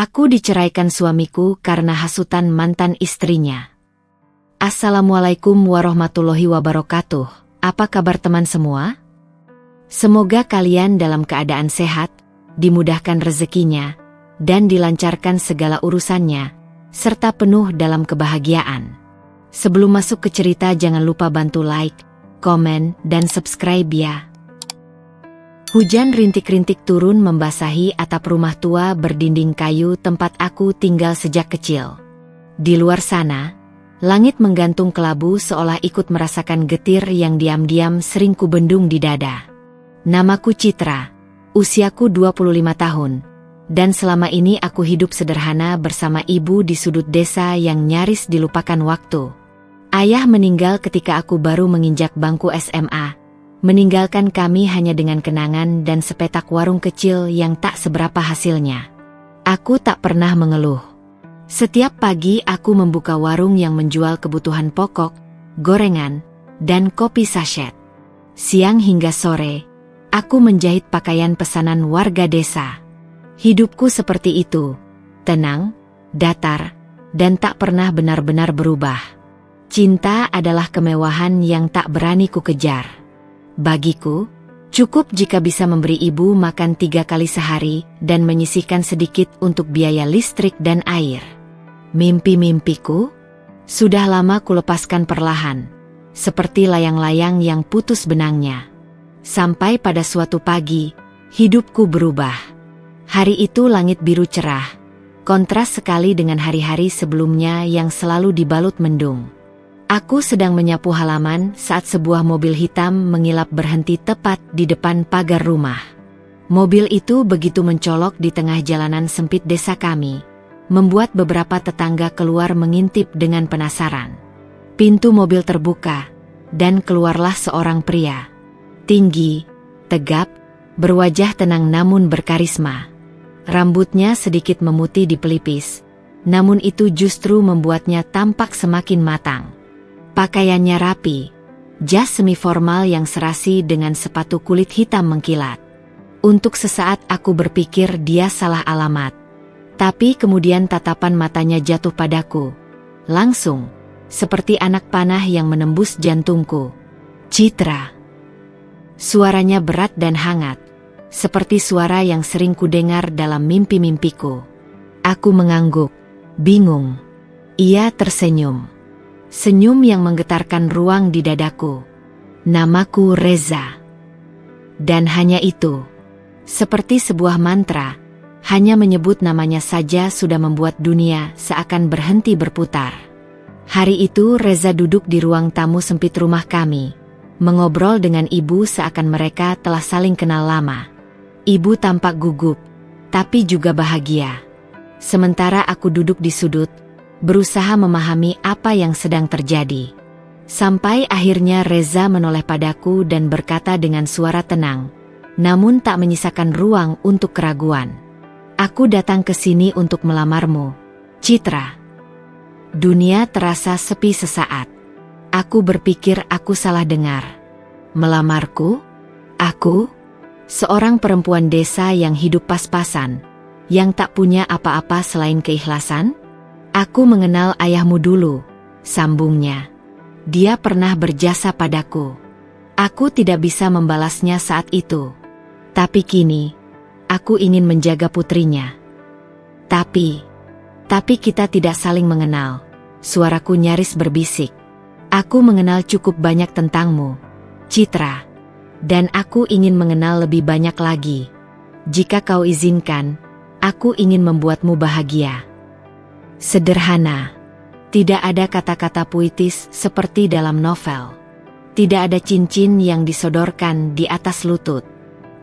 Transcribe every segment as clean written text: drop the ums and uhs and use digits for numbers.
Aku diceraikan suamiku karena hasutan mantan istrinya. Assalamualaikum warahmatullahi wabarakatuh. Apa kabar teman semua? Semoga kalian dalam keadaan sehat, dimudahkan rezekinya, dan dilancarkan segala urusannya, serta penuh dalam kebahagiaan. Sebelum masuk ke cerita jangan lupa bantu like, komen, dan subscribe ya. Hujan rintik-rintik turun membasahi atap rumah tua berdinding kayu tempat aku tinggal sejak kecil. Di luar sana, langit menggantung kelabu seolah ikut merasakan getir yang diam-diam sering kubendung di dada. Namaku Citra, usiaku 25 tahun, dan selama ini aku hidup sederhana bersama ibu di sudut desa yang nyaris dilupakan waktu. Ayah meninggal ketika aku baru menginjak bangku SMA. Meninggalkan kami hanya dengan kenangan dan sepetak warung kecil yang tak seberapa hasilnya. Aku tak pernah mengeluh. Setiap pagi aku membuka warung yang menjual kebutuhan pokok, gorengan, dan kopi sachet. Siang hingga sore, aku menjahit pakaian pesanan warga desa. Hidupku seperti itu, tenang, datar, dan tak pernah benar-benar berubah. Cinta adalah kemewahan yang tak berani ku kejar. Bagiku, cukup jika bisa memberi ibu makan 3 kali sehari dan menyisihkan sedikit untuk biaya listrik dan air. Mimpi-mimpiku sudah lama kulepaskan perlahan, seperti layang-layang yang putus benangnya. Sampai pada suatu pagi, hidupku berubah. Hari itu langit biru cerah, kontras sekali dengan hari-hari sebelumnya yang selalu dibalut mendung. Aku sedang menyapu halaman saat sebuah mobil hitam mengilap berhenti tepat di depan pagar rumah. Mobil itu begitu mencolok di tengah jalanan sempit desa kami, membuat beberapa tetangga keluar mengintip dengan penasaran. Pintu mobil terbuka, dan keluarlah seorang pria. Tinggi, tegap, berwajah tenang namun berkarisma. Rambutnya sedikit memutih di pelipis, namun itu justru membuatnya tampak semakin matang. Pakaiannya rapi, jas semi-formal yang serasi dengan sepatu kulit hitam mengkilat. Untuk sesaat aku berpikir dia salah alamat. Tapi kemudian tatapan matanya jatuh padaku. Langsung, seperti anak panah yang menembus jantungku. Citra. Suaranya berat dan hangat, seperti suara yang sering kudengar dalam mimpi-mimpiku. Aku mengangguk, bingung. Ia tersenyum. Senyum yang menggetarkan ruang di dadaku. Namaku Reza. Dan hanya itu. Seperti sebuah mantra, hanya menyebut namanya saja sudah membuat dunia seakan berhenti berputar. Hari itu Reza duduk di ruang tamu sempit rumah kami, mengobrol dengan ibu seakan mereka telah saling kenal lama. Ibu tampak gugup, tapi juga bahagia. Sementara aku duduk di sudut, berusaha memahami apa yang sedang terjadi. Sampai akhirnya Reza menoleh padaku dan berkata dengan suara tenang, namun tak menyisakan ruang untuk keraguan. Aku datang ke sini untuk melamarmu, Citra. Dunia terasa sepi sesaat. Aku berpikir aku salah dengar. Melamarku? Aku? Seorang perempuan desa yang hidup pas-pasan, yang tak punya apa-apa selain keikhlasan? Aku mengenal ayahmu dulu, sambungnya. Dia pernah berjasa padaku. Aku tidak bisa membalasnya saat itu. Tapi kini, aku ingin menjaga putrinya. Tapi kita tidak saling mengenal. Suaraku nyaris berbisik. Aku mengenal cukup banyak tentangmu, Citra. Dan aku ingin mengenal lebih banyak lagi. Jika kau izinkan, aku ingin membuatmu bahagia. Sederhana. Tidak ada kata-kata puitis seperti dalam novel. Tidak ada cincin yang disodorkan di atas lutut.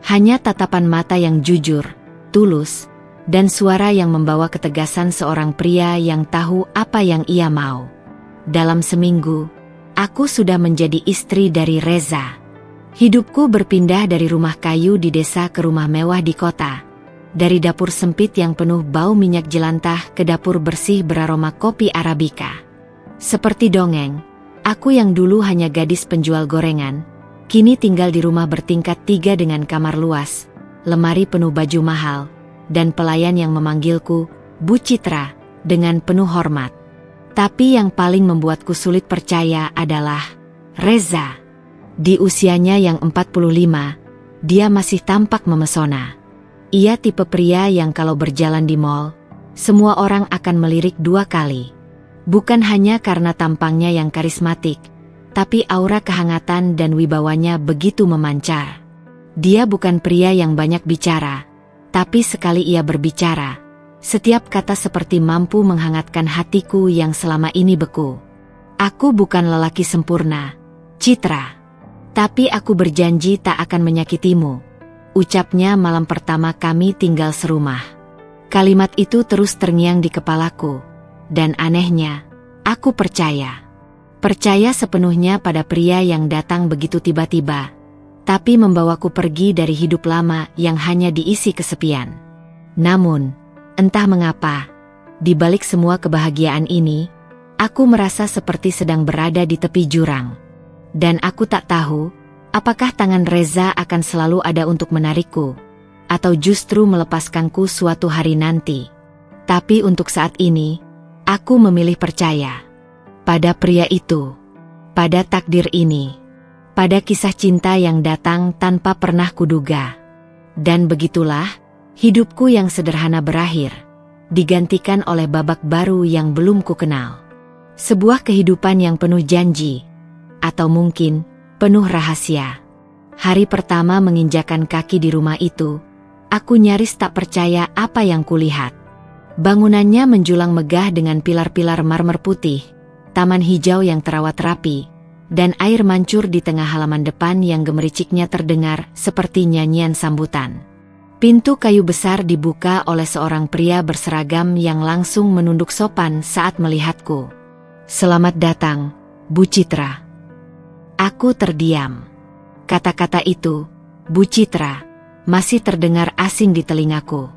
Hanya tatapan mata yang jujur, tulus, dan suara yang membawa ketegasan seorang pria yang tahu apa yang ia mau. Dalam seminggu, aku sudah menjadi istri dari Reza. Hidupku berpindah dari rumah kayu di desa ke rumah mewah di kota. Dari dapur sempit yang penuh bau minyak jelantah ke dapur bersih beraroma kopi Arabica. Seperti dongeng, aku yang dulu hanya gadis penjual gorengan, kini tinggal di rumah bertingkat 3 dengan kamar luas, lemari penuh baju mahal, dan pelayan yang memanggilku, Bu Citra, dengan penuh hormat. Tapi yang paling membuatku sulit percaya adalah Reza. Di usianya yang 45, dia masih tampak memesona. Ia tipe pria yang kalau berjalan di mall, semua orang akan melirik 2 kali. Bukan hanya karena tampangnya yang karismatik, tapi aura kehangatan dan wibawanya begitu memancar. Dia bukan pria yang banyak bicara, tapi sekali ia berbicara, setiap kata seperti mampu menghangatkan hatiku yang selama ini beku. Aku bukan lelaki sempurna, Citra. Tapi aku berjanji tak akan menyakitimu, ucapnya malam pertama kami tinggal serumah. Kalimat itu terus terngiang di kepalaku. Dan anehnya, aku percaya. Percaya sepenuhnya pada pria yang datang begitu tiba-tiba, tapi membawaku pergi dari hidup lama yang hanya diisi kesepian. Namun, entah mengapa, di balik semua kebahagiaan ini, aku merasa seperti sedang berada di tepi jurang. Dan aku tak tahu, apakah tangan Reza akan selalu ada untuk menarikku, atau justru melepaskanku suatu hari nanti. Tapi untuk saat ini, aku memilih percaya pada pria itu, pada takdir ini, pada kisah cinta yang datang tanpa pernah kuduga. Dan begitulah, hidupku yang sederhana berakhir, digantikan oleh babak baru yang belum kukenal. Sebuah kehidupan yang penuh janji, atau mungkin penuh rahasia. Hari pertama menginjakan kaki di rumah itu, aku nyaris tak percaya apa yang kulihat. Bangunannya menjulang megah dengan pilar-pilar marmer putih, taman hijau yang terawat rapi, dan air mancur di tengah halaman depan yang gemericiknya terdengar seperti nyanyian sambutan. Pintu kayu besar dibuka oleh seorang pria berseragam yang langsung menunduk sopan saat melihatku. "Selamat datang, Bu Citra." Aku terdiam. Kata-kata itu, Bu Citra, masih terdengar asing di telingaku.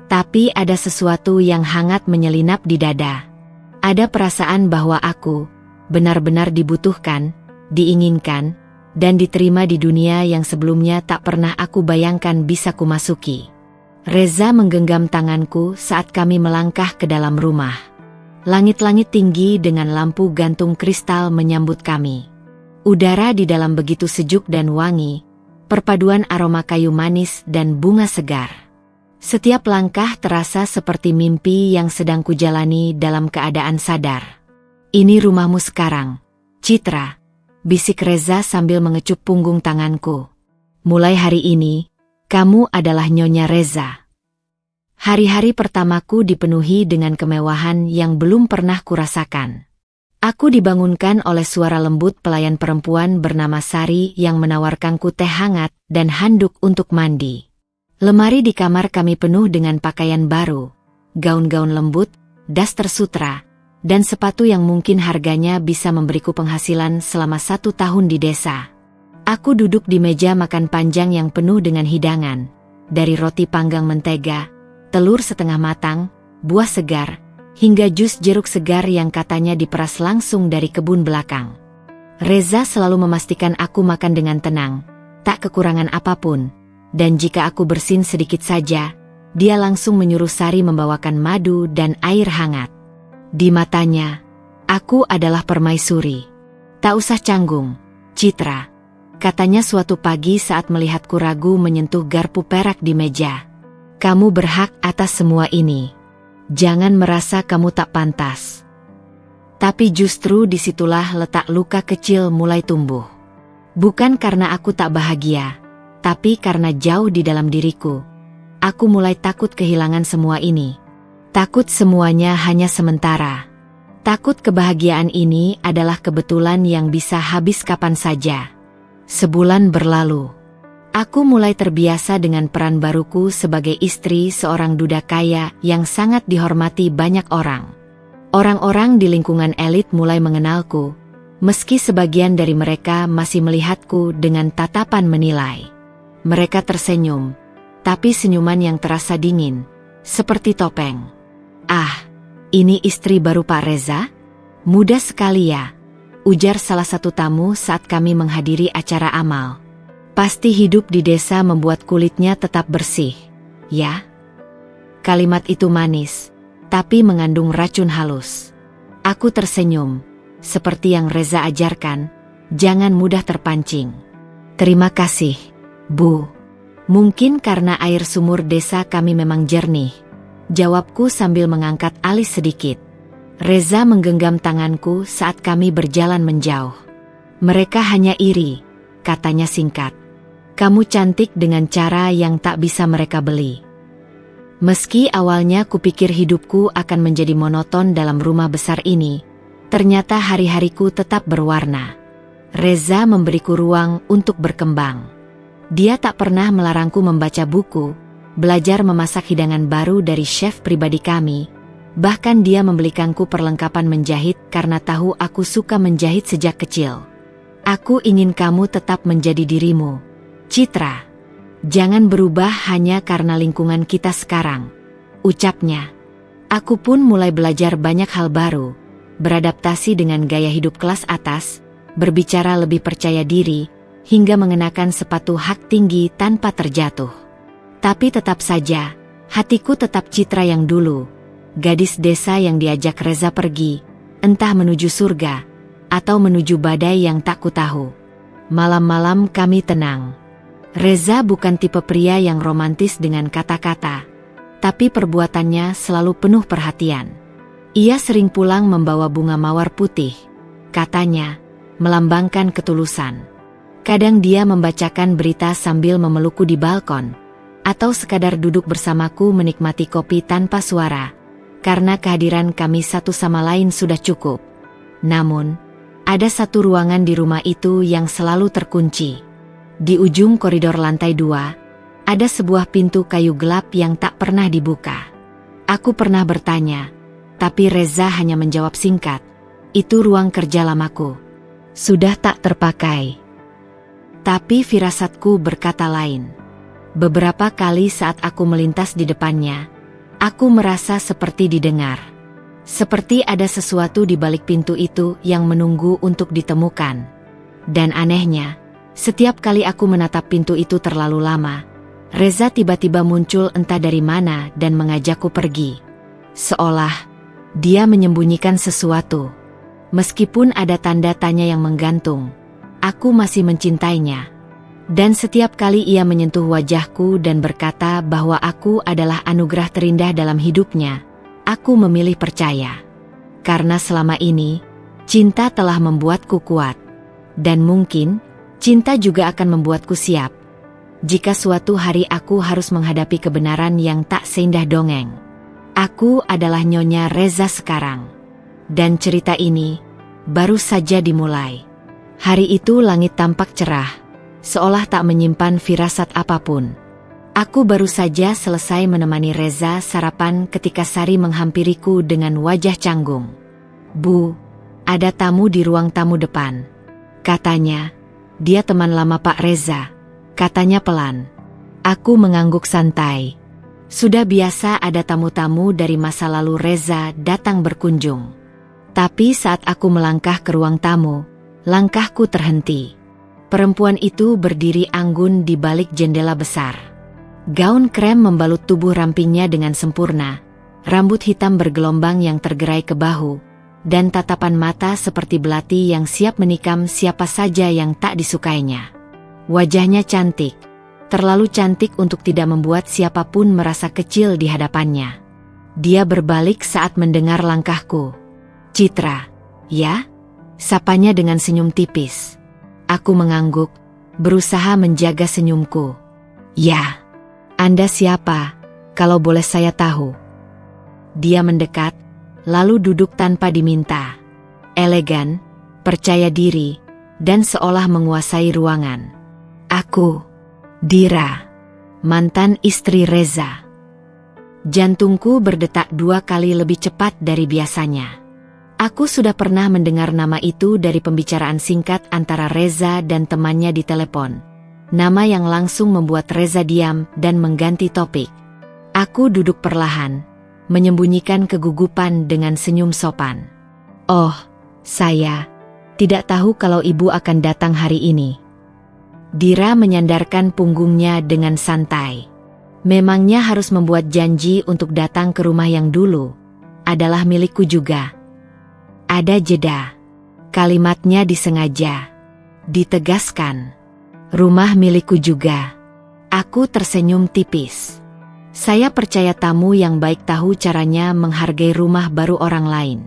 Tapi ada sesuatu yang hangat menyelinap di dada. Ada perasaan bahwa aku benar-benar dibutuhkan, diinginkan, dan diterima di dunia yang sebelumnya tak pernah aku bayangkan bisa kumasuki. Reza menggenggam tanganku saat kami melangkah ke dalam rumah. Langit-langit tinggi dengan lampu gantung kristal menyambut kami. Udara di dalam begitu sejuk dan wangi, perpaduan aroma kayu manis dan bunga segar. Setiap langkah terasa seperti mimpi yang sedang kujalani dalam keadaan sadar. "Ini rumahmu sekarang, Citra," bisik Reza sambil mengecup punggung tanganku. "Mulai hari ini, kamu adalah Nyonya Reza." Hari-hari pertamaku dipenuhi dengan kemewahan yang belum pernah kurasakan. Aku dibangunkan oleh suara lembut pelayan perempuan bernama Sari yang menawarkanku teh hangat dan handuk untuk mandi. Lemari di kamar kami penuh dengan pakaian baru, gaun-gaun lembut, daster sutra, dan sepatu yang mungkin harganya bisa memberiku penghasilan selama 1 tahun di desa. Aku duduk di meja makan panjang yang penuh dengan hidangan, dari roti panggang mentega, telur setengah matang, buah segar, hingga jus jeruk segar yang katanya diperas langsung dari kebun belakang. Reza selalu memastikan aku makan dengan tenang, tak kekurangan apapun. Dan jika aku bersin sedikit saja, dia langsung menyuruh Sari membawakan madu dan air hangat. Di matanya, aku adalah permaisuri. "Tak usah canggung, Citra," katanya suatu pagi saat melihatku ragu menyentuh garpu perak di meja. "Kamu berhak atas semua ini. Jangan merasa kamu tak pantas." Tapi justru disitulah letak luka kecil mulai tumbuh. Bukan karena aku tak bahagia, tapi karena jauh di dalam diriku, aku mulai takut kehilangan semua ini. Takut semuanya hanya sementara. Takut kebahagiaan ini adalah kebetulan yang bisa habis kapan saja. Sebulan berlalu. Aku mulai terbiasa dengan peran baruku sebagai istri seorang duda kaya yang sangat dihormati banyak orang. Orang-orang di lingkungan elit mulai mengenalku, meski sebagian dari mereka masih melihatku dengan tatapan menilai. Mereka tersenyum, tapi senyuman yang terasa dingin, seperti topeng. "Ah, ini istri baru Pak Reza? Muda sekali ya," ujar salah satu tamu saat kami menghadiri acara amal. "Pasti hidup di desa membuat kulitnya tetap bersih, ya?" Kalimat itu manis, tapi mengandung racun halus. Aku tersenyum. Seperti yang Reza ajarkan, jangan mudah terpancing. Terima kasih, Bu. Mungkin karena air sumur desa kami memang jernih, jawabku sambil mengangkat alis sedikit. Reza menggenggam tanganku saat kami berjalan menjauh. Mereka hanya iri, katanya singkat. Kamu cantik dengan cara yang tak bisa mereka beli. Meski awalnya kupikir hidupku akan menjadi monoton dalam rumah besar ini, ternyata hari-hariku tetap berwarna. Reza memberiku ruang untuk berkembang. Dia tak pernah melarangku membaca buku, belajar memasak hidangan baru dari chef pribadi kami. Bahkan dia membelikanku perlengkapan menjahit karena tahu aku suka menjahit sejak kecil. Aku ingin kamu tetap menjadi dirimu, Citra. Jangan berubah hanya karena lingkungan kita sekarang, ucapnya. Aku pun mulai belajar banyak hal baru, beradaptasi dengan gaya hidup kelas atas, berbicara lebih percaya diri, hingga mengenakan sepatu hak tinggi tanpa terjatuh. Tapi tetap saja, hatiku tetap Citra yang dulu, gadis desa yang diajak Reza pergi, entah menuju surga, atau menuju badai yang tak kutahu. Malam-malam kami tenang. Reza bukan tipe pria yang romantis dengan kata-kata, tapi perbuatannya selalu penuh perhatian. Ia sering pulang membawa bunga mawar putih, katanya, melambangkan ketulusan. Kadang dia membacakan berita sambil memelukku di balkon, atau sekadar duduk bersamaku menikmati kopi tanpa suara, karena kehadiran kami satu sama lain sudah cukup. Namun, ada satu ruangan di rumah itu yang selalu terkunci. Di ujung koridor lantai 2, ada sebuah pintu kayu gelap yang tak pernah dibuka. Aku pernah bertanya, tapi Reza hanya menjawab singkat, itu ruang kerja lamaku. Sudah tak terpakai. Tapi firasatku berkata lain. Beberapa kali saat aku melintas di depannya, aku merasa seperti didengar. Seperti ada sesuatu di balik pintu itu yang menunggu untuk ditemukan. Dan anehnya, setiap kali aku menatap pintu itu terlalu lama, Reza tiba-tiba muncul entah dari mana dan mengajakku pergi. Seolah dia menyembunyikan sesuatu. Meskipun ada tanda tanya yang menggantung, aku masih mencintainya. Dan setiap kali ia menyentuh wajahku dan berkata bahwa aku adalah anugerah terindah dalam hidupnya, aku memilih percaya. Karena selama ini, cinta telah membuatku kuat. Dan mungkin, cinta juga akan membuatku siap. Jika suatu hari aku harus menghadapi kebenaran yang tak seindah dongeng. Aku adalah Nyonya Reza sekarang. Dan cerita ini baru saja dimulai. Hari itu langit tampak cerah, seolah tak menyimpan firasat apapun. Aku baru saja selesai menemani Reza sarapan ketika Sari menghampiriku dengan wajah canggung. Bu, ada tamu di ruang tamu depan. Katanya, dia teman lama Pak Reza, katanya pelan. Aku mengangguk santai. Sudah biasa ada tamu-tamu dari masa lalu Reza datang berkunjung. Tapi saat aku melangkah ke ruang tamu, langkahku terhenti. Perempuan itu berdiri anggun di balik jendela besar. Gaun krem membalut tubuh rampingnya dengan sempurna, rambut hitam bergelombang yang tergerai ke bahu, dan tatapan mata seperti belati yang siap menikam siapa saja yang tak disukainya. Wajahnya cantik, terlalu cantik untuk tidak membuat siapapun merasa kecil di hadapannya. Dia berbalik saat mendengar langkahku. Citra, ya? Sapanya dengan senyum tipis. Aku mengangguk, berusaha menjaga senyumku. Ya. Anda siapa, kalau boleh saya tahu? Dia mendekat, lalu duduk tanpa diminta. Elegan, percaya diri, dan seolah menguasai ruangan. Aku, Dira, mantan istri Reza. Jantungku berdetak 2 kali lebih cepat dari biasanya. Aku sudah pernah mendengar nama itu dari pembicaraan singkat antara Reza dan temannya di telepon. Nama yang langsung membuat Reza diam dan mengganti topik. Aku duduk perlahan, menyembunyikan kegugupan dengan senyum sopan. Oh, saya tidak tahu kalau ibu akan datang hari ini. Dira menyandarkan punggungnya dengan santai. Memangnya harus membuat janji untuk datang ke rumah yang dulu, adalah milikku juga. Ada jeda. Kalimatnya disengaja. Ditegaskan. Rumah milikku juga. Aku tersenyum tipis. Saya percaya tamu yang baik tahu caranya menghargai rumah baru orang lain.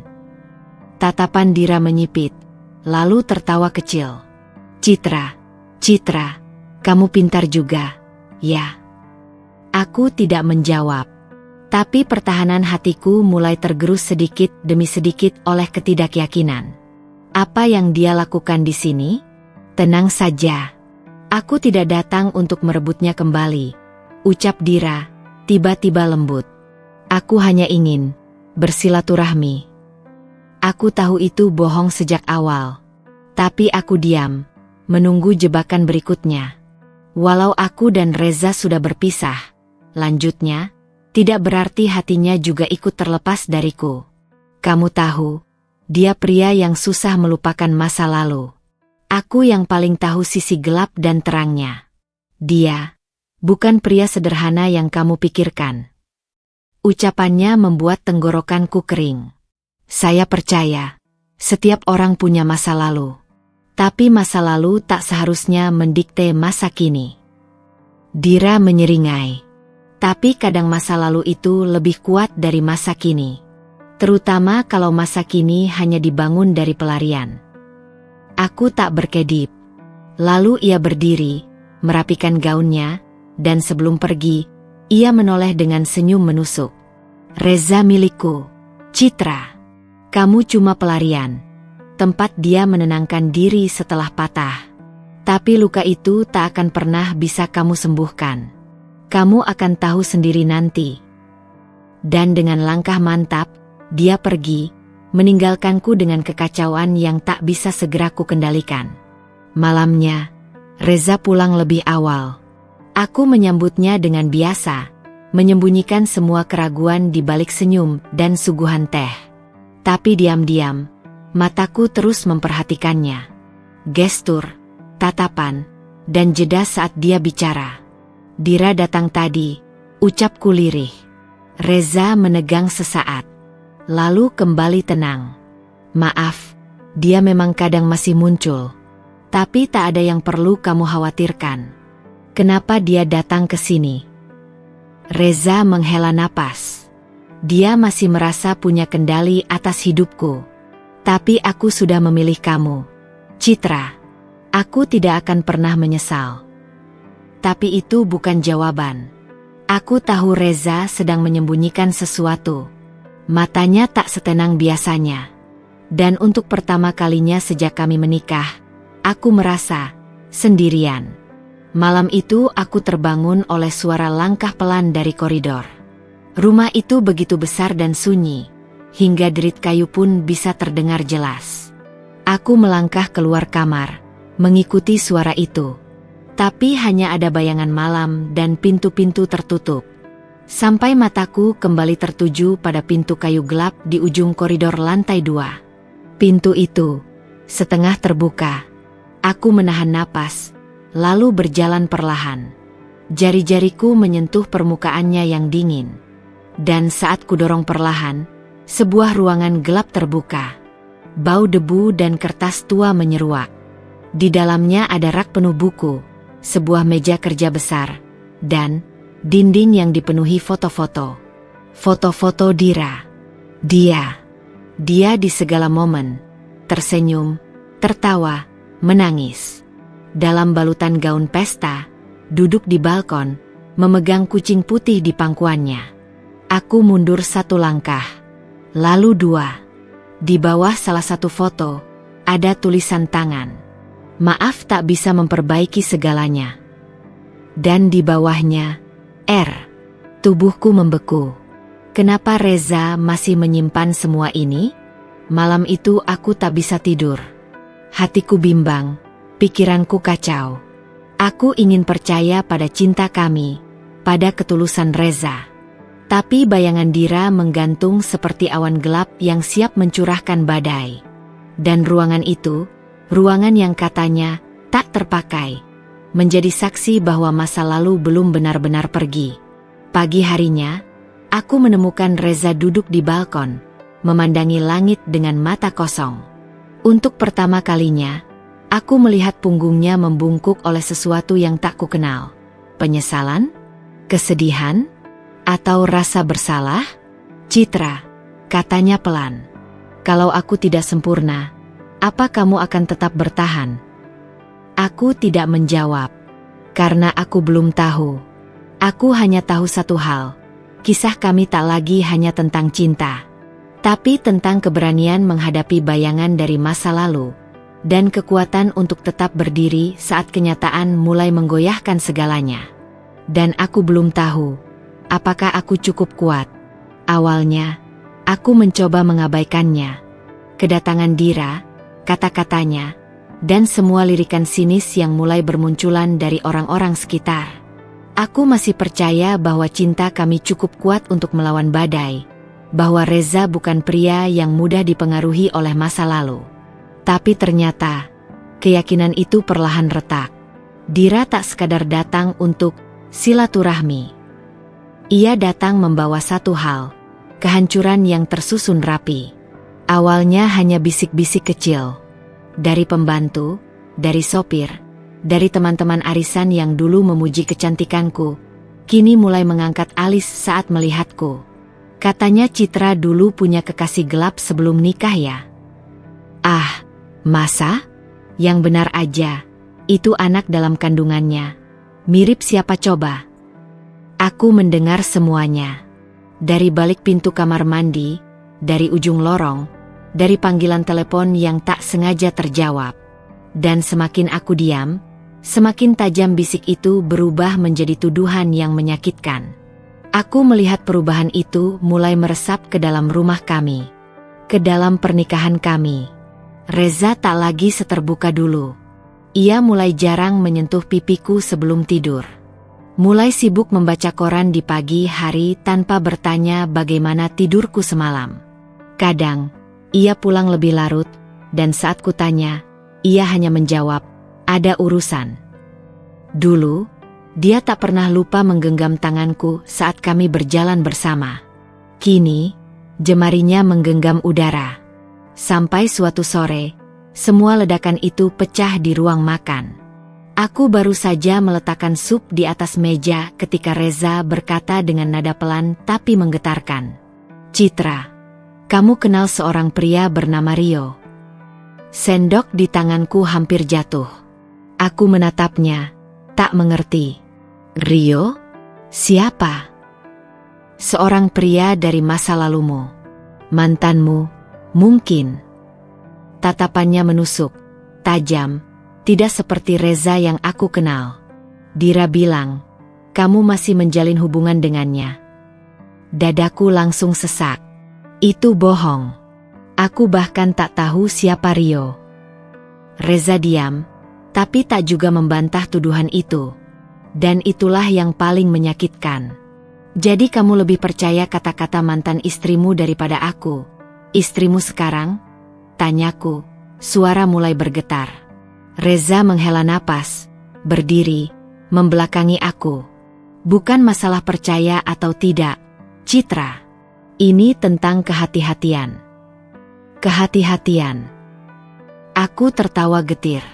Tatapan Dira menyipit, lalu tertawa kecil. Citra, kamu pintar juga, ya. Aku tidak menjawab. Tapi pertahanan hatiku mulai tergerus sedikit demi sedikit oleh ketidakyakinan. Apa yang dia lakukan di sini? Tenang saja. Aku tidak datang untuk merebutnya kembali, ucap Dira, tiba-tiba lembut. Aku hanya ingin bersilaturahmi. Aku tahu itu bohong sejak awal. Tapi aku diam, menunggu jebakan berikutnya. Walau aku dan Reza sudah berpisah, lanjutnya, tidak berarti hatinya juga ikut terlepas dariku. Kamu tahu, dia pria yang susah melupakan masa lalu. Aku yang paling tahu sisi gelap dan terangnya. Dia bukan pria sederhana yang kamu pikirkan. Ucapannya membuat tenggorokanku kering. Saya percaya, setiap orang punya masa lalu. Tapi masa lalu tak seharusnya mendikte masa kini. Dira menyeringai. Tapi kadang masa lalu itu lebih kuat dari masa kini. Terutama kalau masa kini hanya dibangun dari pelarian. Aku tak berkedip. Lalu ia berdiri, merapikan gaunnya, dan sebelum pergi, ia menoleh dengan senyum menusuk. Reza milikku, Citra. Kamu cuma pelarian. Tempat dia menenangkan diri setelah patah. Tapi luka itu tak akan pernah bisa kamu sembuhkan. Kamu akan tahu sendiri nanti. Dan dengan langkah mantap, dia pergi, meninggalkanku dengan kekacauan yang tak bisa segera kukendalikan. Malamnya, Reza pulang lebih awal. Aku menyambutnya dengan biasa, menyembunyikan semua keraguan di balik senyum dan suguhan teh. Tapi diam-diam, mataku terus memperhatikannya. Gestur, tatapan, dan jeda saat dia bicara. Dira datang tadi, ucapku lirih. Reza menegang sesaat, lalu kembali tenang. Maaf, dia memang kadang masih muncul. Tapi tak ada yang perlu kamu khawatirkan. Kenapa dia datang ke sini? Reza menghela napas. Dia masih merasa punya kendali atas hidupku. Tapi aku sudah memilih kamu, Citra. Aku tidak akan pernah menyesal. Tapi itu bukan jawaban. Aku tahu Reza sedang menyembunyikan sesuatu. Matanya tak setenang biasanya. Dan untuk pertama kalinya sejak kami menikah, aku merasa sendirian. Malam itu aku terbangun oleh suara langkah pelan dari koridor. Rumah itu begitu besar dan sunyi, hingga derit kayu pun bisa terdengar jelas. Aku melangkah keluar kamar, mengikuti suara itu. Tapi hanya ada bayangan malam dan pintu-pintu tertutup. Sampai mataku kembali tertuju pada pintu kayu gelap di ujung koridor lantai 2. Pintu itu setengah terbuka. Aku menahan napas, lalu berjalan perlahan. Jari-jariku menyentuh permukaannya yang dingin. Dan saat kudorong perlahan, sebuah ruangan gelap terbuka. Bau debu dan kertas tua menyeruak. Di dalamnya ada rak penuh buku, sebuah meja kerja besar, dan dinding yang dipenuhi foto-foto. Foto-foto Dira. Dia di segala momen, tersenyum, tertawa, menangis. Dalam balutan gaun pesta, duduk di balkon, memegang kucing putih di pangkuannya. Aku mundur 1 langkah, lalu 2. Di bawah salah satu foto, ada tulisan tangan. Maaf tak bisa memperbaiki segalanya. Dan di bawahnya, R. Tubuhku membeku. Kenapa Reza masih menyimpan semua ini? Malam itu aku tak bisa tidur. Hatiku bimbang, pikiranku kacau. Aku ingin percaya pada cinta kami, pada ketulusan Reza. Tapi bayangan Dira menggantung seperti awan gelap yang siap mencurahkan badai. Dan ruangan itu, ruangan yang katanya tak terpakai, menjadi saksi bahwa masa lalu belum benar-benar pergi. Pagi harinya, aku menemukan Reza duduk di balkon, memandangi langit dengan mata kosong. Untuk pertama kalinya, aku melihat punggungnya membungkuk oleh sesuatu yang tak kukenal. Penyesalan? Kesedihan? Atau rasa bersalah? "Citra," katanya pelan. "Kalau aku tidak sempurna, apa kamu akan tetap bertahan?" Aku tidak menjawab, karena aku belum tahu. Aku hanya tahu satu hal, kisah kami tak lagi hanya tentang cinta, tapi tentang keberanian menghadapi bayangan dari masa lalu, dan kekuatan untuk tetap berdiri saat kenyataan mulai menggoyahkan segalanya. Dan aku belum tahu, apakah aku cukup kuat. Awalnya, aku mencoba mengabaikannya. Kedatangan Dira, kata-katanya, dan semua lirikan sinis yang mulai bermunculan dari orang-orang sekitar. Aku masih percaya bahwa cinta kami cukup kuat untuk melawan badai, bahwa Reza bukan pria yang mudah dipengaruhi oleh masa lalu. Tapi ternyata, keyakinan itu perlahan retak. Dira tak sekadar datang untuk silaturahmi. Ia datang membawa satu hal, kehancuran yang tersusun rapi. Awalnya hanya bisik-bisik kecil. Dari pembantu, dari sopir, dari teman-teman arisan yang dulu memuji kecantikanku, kini mulai mengangkat alis saat melihatku. Katanya Citra dulu punya kekasih gelap sebelum nikah ya. Ah, masa? Yang benar aja, itu anak dalam kandungannya. Mirip siapa coba? Aku mendengar semuanya. Dari balik pintu kamar mandi, dari ujung lorong, dari panggilan telepon yang tak sengaja terjawab. Dan semakin aku diam, semakin tajam bisik itu berubah menjadi tuduhan yang menyakitkan. Aku melihat perubahan itu mulai meresap ke dalam rumah kami, ke dalam pernikahan kami. Reza tak lagi seterbuka dulu. Ia mulai jarang menyentuh pipiku sebelum tidur. Mulai sibuk membaca koran di pagi hari tanpa bertanya bagaimana tidurku semalam. Kadang, ia pulang lebih larut, dan saat kutanya, ia hanya menjawab, "Ada urusan." Dulu, dia tak pernah lupa menggenggam tanganku saat kami berjalan bersama. Kini, jemarinya menggenggam udara. Sampai suatu sore, semua ledakan itu pecah di ruang makan. Aku baru saja meletakkan sup di atas meja ketika Reza berkata dengan nada pelan tapi menggetarkan, "Citra, kamu kenal seorang pria bernama Rio?" Sendok di tanganku hampir jatuh. Aku menatapnya, tak mengerti. "Rio? Siapa?" "Seorang pria dari masa lalumu. Mantanmu, mungkin." Tatapannya menusuk, tajam, tidak seperti Reza yang aku kenal. Dira bilang, "Kamu masih menjalin hubungan dengannya." Dadaku langsung sesak. Itu bohong. Aku bahkan tak tahu siapa Rio. Reza diam, tapi tak juga membantah tuduhan itu. Dan itulah yang paling menyakitkan. "Jadi kamu lebih percaya kata-kata mantan istrimu daripada aku? Istrimu sekarang?" tanyaku, suara mulai bergetar. Reza menghela napas, berdiri, membelakangi aku. "Bukan masalah percaya atau tidak, Citra. Ini tentang kehati-hatian." "Kehati-hatian?" Aku tertawa getir.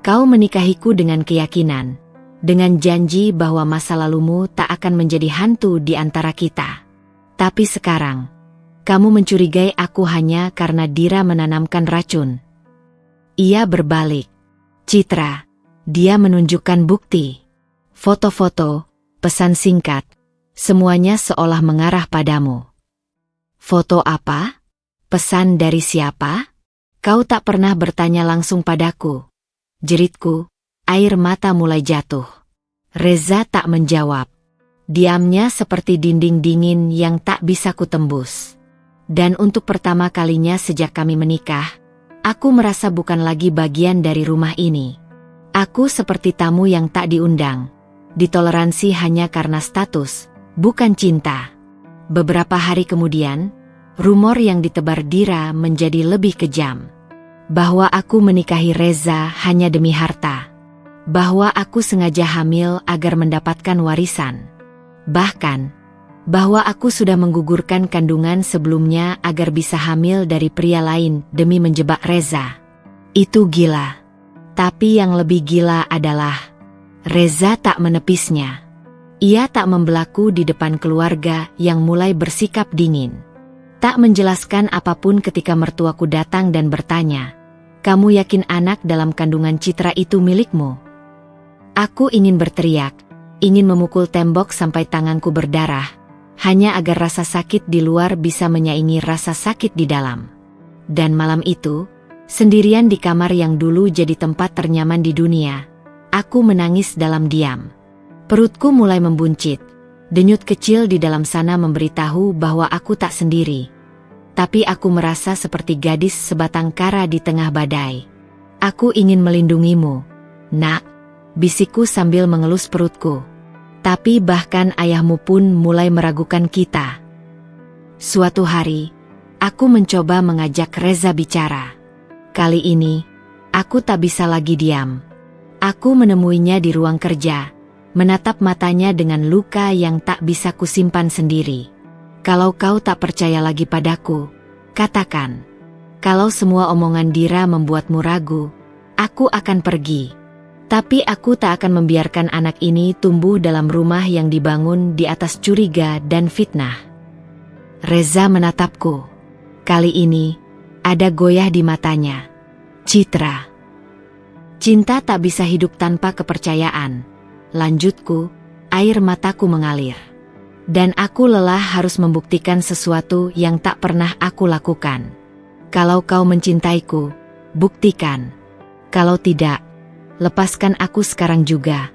"Kau menikahiku dengan keyakinan, dengan janji bahwa masa lalumu tak akan menjadi hantu di antara kita. Tapi sekarang, kamu mencurigai aku hanya karena Dira menanamkan racun." Ia berbalik. "Citra," dia menunjukkan bukti. Foto-foto, pesan singkat, semuanya seolah mengarah padamu. "Foto apa? Pesan dari siapa? Kau tak pernah bertanya langsung padaku." Jeritku, air mata mulai jatuh. Reza tak menjawab. Diamnya seperti dinding dingin yang tak bisa kutembus. Dan untuk pertama kalinya sejak kami menikah, aku merasa bukan lagi bagian dari rumah ini. Aku seperti tamu yang tak diundang, ditoleransi hanya karena status, bukan cinta. Beberapa hari kemudian, rumor yang ditebar Dira menjadi lebih kejam. Bahwa aku menikahi Reza hanya demi harta. Bahwa aku sengaja hamil agar mendapatkan warisan. Bahkan, bahwa aku sudah menggugurkan kandungan sebelumnya agar bisa hamil dari pria lain demi menjebak Reza. Itu gila. Tapi yang lebih gila adalah Reza tak menepisnya. Ia tak membelaku di depan keluarga yang mulai bersikap dingin. Tak menjelaskan apapun ketika mertuaku datang dan bertanya, "Kamu yakin anak dalam kandungan Citra itu milikmu?" Aku ingin berteriak, ingin memukul tembok sampai tanganku berdarah, hanya agar rasa sakit di luar bisa menyaingi rasa sakit di dalam. Dan malam itu, sendirian di kamar yang dulu jadi tempat ternyaman di dunia, aku menangis dalam diam. Perutku mulai membuncit. Denyut kecil di dalam sana memberitahu bahwa aku tak sendiri. Tapi aku merasa seperti gadis sebatang kara di tengah badai. "Aku ingin melindungimu, Nak," bisikku sambil mengelus perutku. "Tapi bahkan ayahmu pun mulai meragukan kita." Suatu hari, aku mencoba mengajak Reza bicara. Kali ini, aku tak bisa lagi diam. Aku menemuinya di ruang kerja, menatap matanya dengan luka yang tak bisa kusimpan sendiri. "Kalau kau tak percaya lagi padaku, katakan. Kalau semua omongan Dira membuatmu ragu, aku akan pergi. Tapi aku tak akan membiarkan anak ini tumbuh dalam rumah yang dibangun di atas curiga dan fitnah." Reza menatapku. Kali ini, ada goyah di matanya. "Citra, cinta tak bisa hidup tanpa kepercayaan," lanjutku, air mataku mengalir. "Dan aku lelah harus membuktikan sesuatu yang tak pernah aku lakukan. Kalau kau mencintaiku, buktikan. Kalau tidak, lepaskan aku sekarang juga."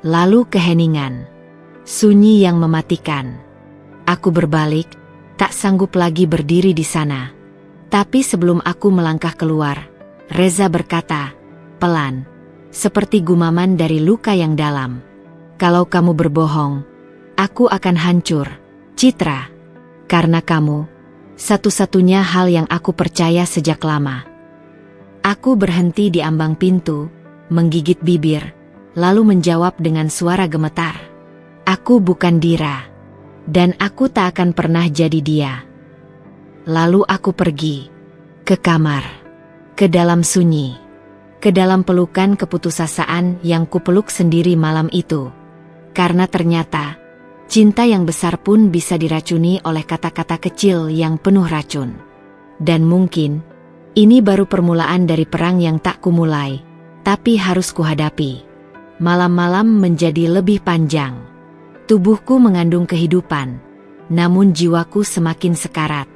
Lalu keheningan. Sunyi yang mematikan. Aku berbalik, tak sanggup lagi berdiri di sana. Tapi sebelum aku melangkah keluar, Reza berkata, pelan, seperti gumaman dari luka yang dalam, "Kalau kamu berbohong, aku akan hancur, Citra. Karena kamu, satu-satunya hal yang aku percaya sejak lama." Aku berhenti di ambang pintu, menggigit bibir, lalu menjawab dengan suara gemetar, "Aku bukan Dira. Dan aku tak akan pernah jadi dia." Lalu aku pergi. Ke kamar. Ke dalam sunyi. Ke dalam pelukan keputusasaan yang kupeluk sendiri malam itu. Karena ternyata, cinta yang besar pun bisa diracuni oleh kata-kata kecil yang penuh racun. Dan mungkin, ini baru permulaan dari perang yang tak kumulai, tapi harus kuhadapi. Malam-malam menjadi lebih panjang. Tubuhku mengandung kehidupan, namun jiwaku semakin sekarat.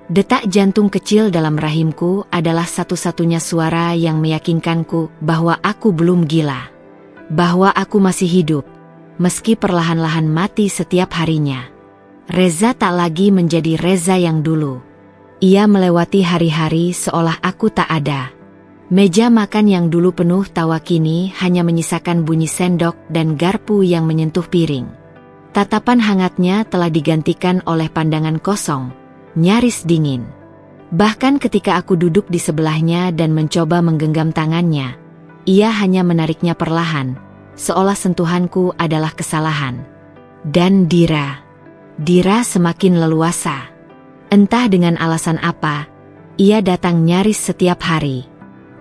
Detak jantung kecil dalam rahimku adalah satu-satunya suara yang meyakinkanku bahwa aku belum gila. Bahwa aku masih hidup, meski perlahan-lahan mati setiap harinya. Reza tak lagi menjadi Reza yang dulu. Ia melewati hari-hari seolah aku tak ada. Meja makan yang dulu penuh tawa kini hanya menyisakan bunyi sendok dan garpu yang menyentuh piring. Tatapan hangatnya telah digantikan oleh pandangan kosong, nyaris dingin. Bahkan ketika aku duduk di sebelahnya dan mencoba menggenggam tangannya, ia hanya menariknya perlahan, seolah sentuhanku adalah kesalahan. Dan Dira semakin leluasa. Entah dengan alasan apa, ia datang nyaris setiap hari.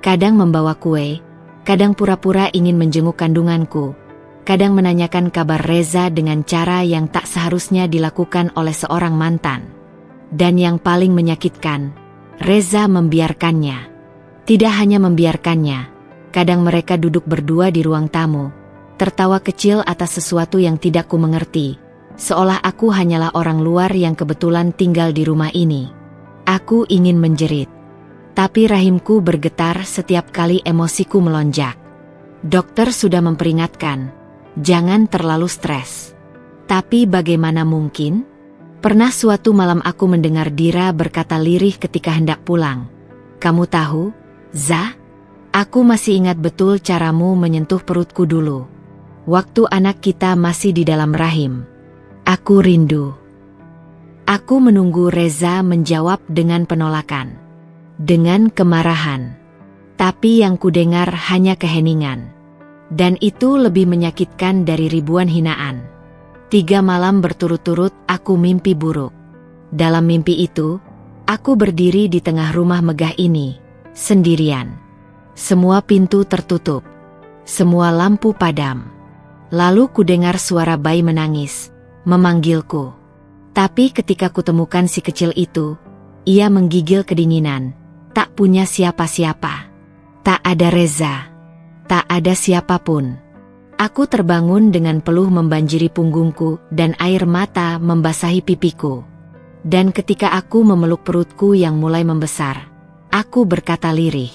Kadang membawa kue, kadang pura-pura ingin menjenguk kandunganku, kadang menanyakan kabar Reza dengan cara yang tak seharusnya dilakukan oleh seorang mantan. Dan yang paling menyakitkan, Reza membiarkannya. Tidak hanya membiarkannya, kadang mereka duduk berdua di ruang tamu, tertawa kecil atas sesuatu yang tidak ku mengerti, seolah aku hanyalah orang luar yang kebetulan tinggal di rumah ini. Aku ingin menjerit, tapi rahimku bergetar setiap kali emosiku melonjak. Dokter sudah memperingatkan, jangan terlalu stres. Tapi bagaimana mungkin? Pernah suatu malam aku mendengar Dira berkata lirih ketika hendak pulang. "Kamu tahu, Za? Aku masih ingat betul caramu menyentuh perutku dulu. Waktu anak kita masih di dalam rahim. Aku rindu." Aku menunggu Reza menjawab dengan penolakan. Dengan kemarahan. Tapi yang kudengar hanya keheningan. Dan itu lebih menyakitkan dari ribuan hinaan. 3 malam berturut-turut aku mimpi buruk. Dalam mimpi itu, aku berdiri di tengah rumah megah ini, sendirian. Semua pintu tertutup. Semua lampu padam. Lalu kudengar suara bayi menangis, memanggilku. Tapi ketika kutemukan si kecil itu, ia menggigil kedinginan. Tak punya siapa-siapa. Tak ada Reza. Tak ada siapapun. Aku terbangun dengan peluh membanjiri punggungku dan air mata membasahi pipiku. Dan ketika aku memeluk perutku yang mulai membesar, aku berkata lirih,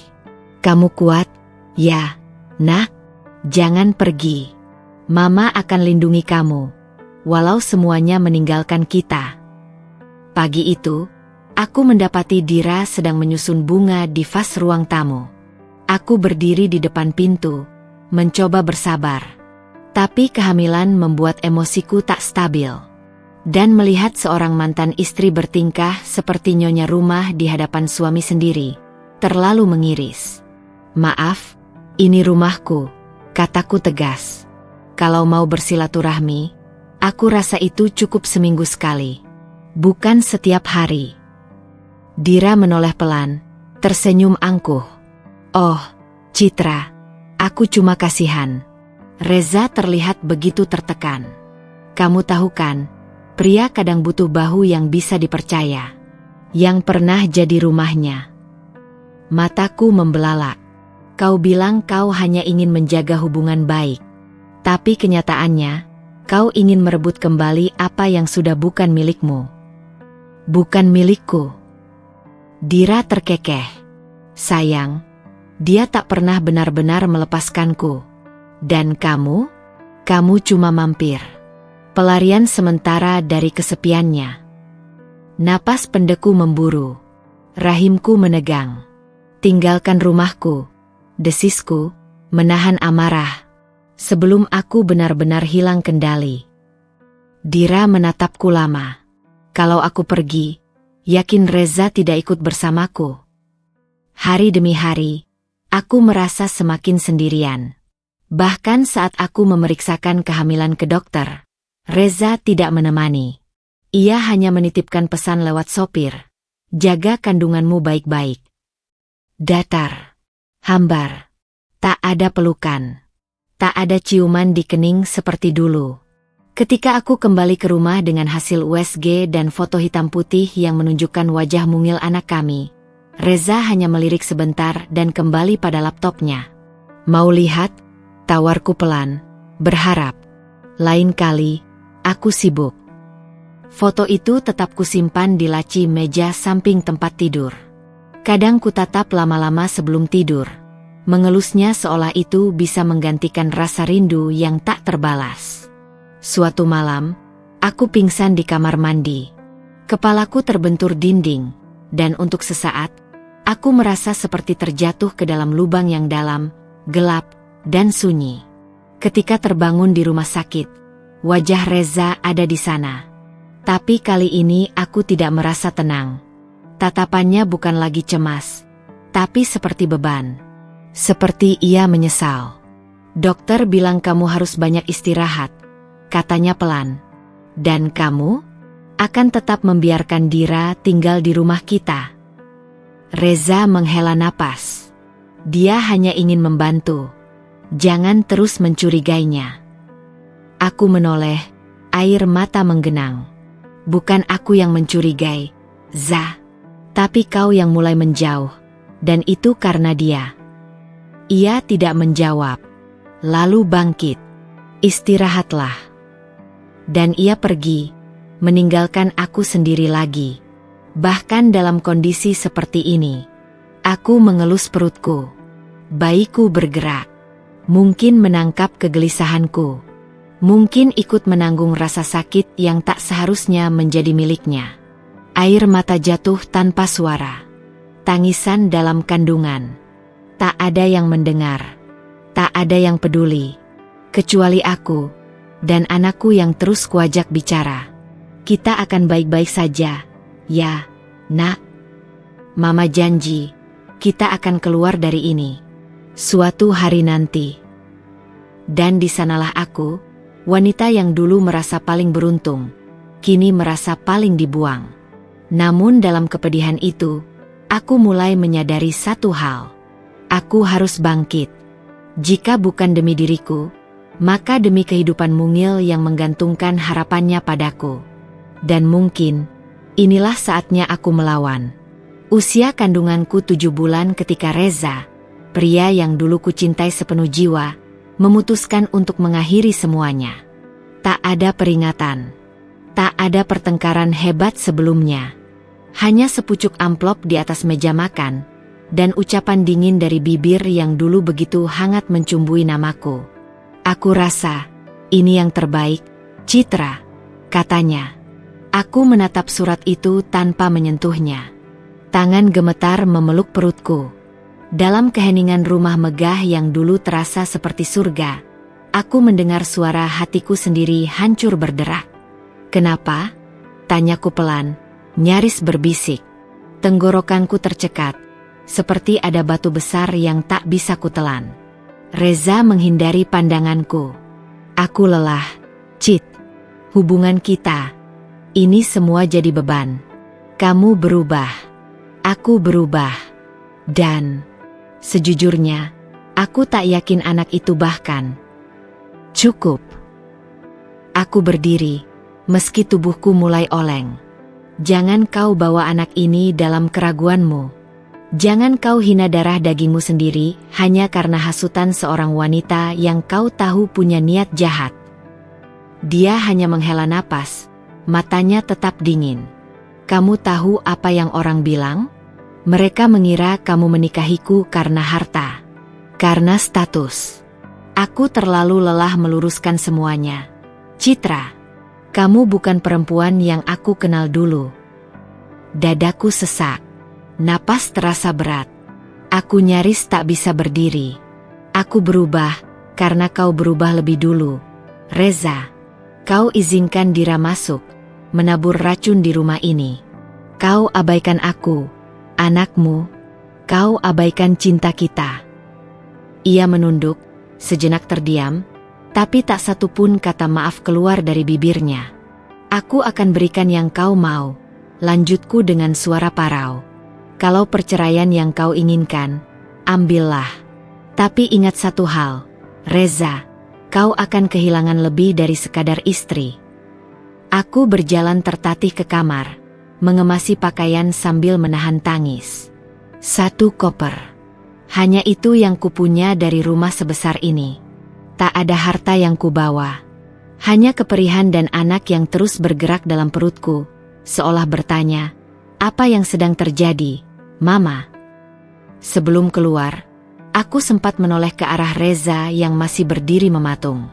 "Kamu kuat, ya, nak? Jangan pergi. Mama akan lindungi kamu, walau semuanya meninggalkan kita." Pagi itu, aku mendapati Dira sedang menyusun bunga di vas ruang tamu. Aku berdiri di depan pintu, mencoba bersabar. Tapi kehamilan membuat emosiku tak stabil. Dan melihat seorang mantan istri bertingkah seperti nyonya rumah di hadapan suami sendiri, terlalu mengiris. "Maaf, ini rumahku," kataku tegas. "Kalau mau bersilaturahmi, aku rasa itu cukup seminggu sekali. Bukan setiap hari." Dira menoleh pelan, tersenyum angkuh. "Oh, Citra, aku cuma kasihan." Reza terlihat begitu tertekan. "Kamu tahu kan, pria kadang butuh bahu yang bisa dipercaya. Yang pernah jadi rumahnya." Mataku membelalak. "Kau bilang kau hanya ingin menjaga hubungan baik. Tapi kenyataannya, kau ingin merebut kembali apa yang sudah bukan milikmu." "Bukan milikku." Dira terkekeh. "Sayang, dia tak pernah benar-benar melepaskanku. Dan kamu cuma mampir. Pelarian sementara dari kesepiannya." Napas pendeku memburu. Rahimku menegang. "Tinggalkan rumahku," desisku, menahan amarah. Sebelum aku benar-benar hilang kendali. Dira menatapku lama. "Kalau aku pergi, yakin Reza tidak ikut bersamaku?" Hari demi hari, aku merasa semakin sendirian. Bahkan saat aku memeriksakan kehamilan ke dokter, Reza tidak menemani. Ia hanya menitipkan pesan lewat sopir, "Jaga kandunganmu baik-baik." Datar, hambar, tak ada pelukan, tak ada ciuman di kening seperti dulu. Ketika aku kembali ke rumah dengan hasil USG dan foto hitam putih yang menunjukkan wajah mungil anak kami, Reza hanya melirik sebentar dan kembali pada laptopnya. "Mau lihat?" tawarku pelan, berharap. "Lain kali, aku sibuk." Foto itu tetap kusimpan di laci meja samping tempat tidur. Kadang kutatap lama-lama sebelum tidur. Mengelusnya seolah itu bisa menggantikan rasa rindu yang tak terbalas. Suatu malam, aku pingsan di kamar mandi. Kepalaku terbentur dinding, dan untuk sesaat, aku merasa seperti terjatuh ke dalam lubang yang dalam, gelap, dan sunyi. Ketika terbangun di rumah sakit, wajah Reza ada di sana. Tapi kali ini aku tidak merasa tenang. Tatapannya bukan lagi cemas, tapi seperti beban. Seperti ia menyesal. "Dokter bilang kamu harus banyak istirahat," katanya pelan. "Dan kamu akan tetap membiarkan Dira tinggal di rumah kita?" Reza menghela napas. Dia hanya ingin membantu. Jangan terus mencurigainya. Aku menoleh, air mata menggenang. "Bukan aku yang mencurigai, Za. Tapi kau yang mulai menjauh. Dan itu karena dia." Ia tidak menjawab. Lalu bangkit. "Istirahatlah." Dan ia pergi, meninggalkan aku sendiri lagi. Bahkan dalam kondisi seperti ini, aku mengelus perutku. Bayiku bergerak. Mungkin menangkap kegelisahanku. Mungkin ikut menanggung rasa sakit yang tak seharusnya menjadi miliknya. Air mata jatuh tanpa suara. Tangisan dalam kandungan. Tak ada yang mendengar. Tak ada yang peduli. Kecuali aku dan anakku yang terus kuajak bicara. "Kita akan baik-baik saja, ya, nak. Mama janji, kita akan keluar dari ini. Suatu hari nanti." Dan di sanalah aku, Wanita yang dulu merasa paling beruntung, kini merasa paling dibuang. Namun dalam kepedihan itu, aku mulai menyadari satu hal. Aku harus bangkit. Jika bukan demi diriku, maka demi kehidupan mungil yang menggantungkan harapannya padaku. Dan mungkin, inilah saatnya aku melawan. Usia kandunganku 7 bulan ketika Reza, pria yang dulu kucintai sepenuh jiwa, memutuskan untuk mengakhiri semuanya. Tak ada peringatan. Tak ada pertengkaran hebat sebelumnya. Hanya sepucuk amplop di atas meja makan, dan ucapan dingin dari bibir yang dulu begitu hangat mencumbui namaku. Aku rasa, ini yang terbaik, Citra, katanya. Aku menatap surat itu tanpa menyentuhnya. Tangan gemetar memeluk perutku. Dalam keheningan rumah megah yang dulu terasa seperti surga, aku mendengar suara hatiku sendiri hancur berderak. Kenapa? Tanyaku pelan, nyaris berbisik. Tenggorokanku tercekat, seperti ada batu besar yang tak bisa kutelan. Reza menghindari pandanganku. Aku lelah, Cit. Hubungan kita, ini semua jadi beban. Kamu berubah, aku berubah. Dan, sejujurnya, aku tak yakin anak itu bahkan. Cukup. Aku berdiri, meski tubuhku mulai oleng. Jangan kau bawa anak ini dalam keraguanmu. Jangan kau hina darah dagingmu sendiri hanya karena hasutan seorang wanita yang kau tahu punya niat jahat. Dia hanya menghela napas, matanya tetap dingin. Kamu tahu apa yang orang bilang? Mereka mengira kamu menikahiku karena harta, karena status. Aku terlalu lelah meluruskan semuanya. Citra, kamu bukan perempuan yang aku kenal dulu. Dadaku sesak. Napas terasa berat. Aku nyaris tak bisa berdiri. Aku berubah karena kau berubah lebih dulu. Reza, kau izinkan Dira masuk, menabur racun di rumah ini. Kau abaikan aku, anakmu. Kau abaikan cinta kita. Ia menunduk, sejenak terdiam, tapi tak satu pun kata maaf keluar dari bibirnya. Aku akan berikan yang kau mau, lanjutku dengan suara parau. Kalau perceraian yang kau inginkan, ambillah. Tapi ingat satu hal, Reza, kau akan kehilangan lebih dari sekadar istri. Aku berjalan tertatih ke kamar, mengemasi pakaian sambil menahan tangis. 1 koper. Hanya itu yang kupunya dari rumah sebesar ini. Tak ada harta yang kubawa. Hanya keperihan dan anak yang terus bergerak dalam perutku, seolah bertanya, apa yang sedang terjadi? Mama. Sebelum keluar, aku sempat menoleh ke arah Reza yang masih berdiri mematung.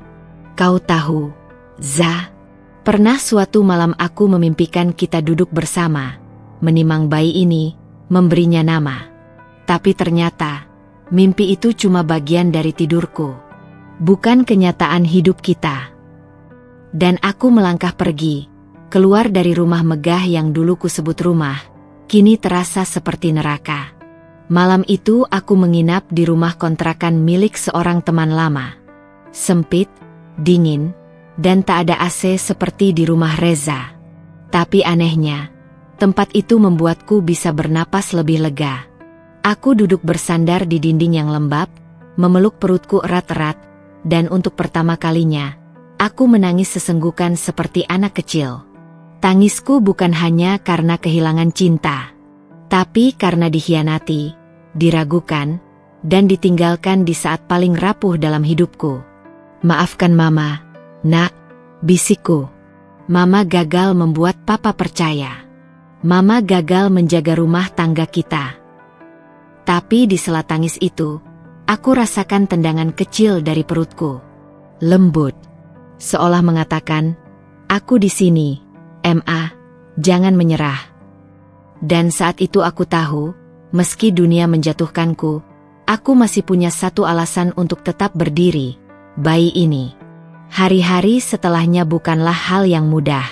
Kau tahu, Za, pernah suatu malam aku memimpikan kita duduk bersama, menimang bayi ini, memberinya nama. Tapi ternyata, mimpi itu cuma bagian dari tidurku, bukan kenyataan hidup kita. Dan aku melangkah pergi, keluar dari rumah megah yang dulu kusebut rumah, kini terasa seperti neraka. Malam itu aku menginap di rumah kontrakan milik seorang teman lama. Sempit, dingin, dan tak ada AC seperti di rumah Reza. Tapi anehnya, tempat itu membuatku bisa bernapas lebih lega. Aku duduk bersandar di dinding yang lembab, memeluk perutku erat-erat, dan untuk pertama kalinya, aku menangis sesenggukan seperti anak kecil. Tangisku bukan hanya karena kehilangan cinta, tapi karena dikhianati, diragukan, dan ditinggalkan di saat paling rapuh dalam hidupku. Maafkan Mama, Nak, bisikku. Mama gagal membuat Papa percaya. Mama gagal menjaga rumah tangga kita. Tapi di sela tangis itu, aku rasakan tendangan kecil dari perutku. Lembut, seolah mengatakan, aku di sini. Ma, jangan menyerah. Dan saat itu aku tahu, meski dunia menjatuhkanku, aku masih punya satu alasan untuk tetap berdiri, bayi ini. Hari-hari setelahnya bukanlah hal yang mudah.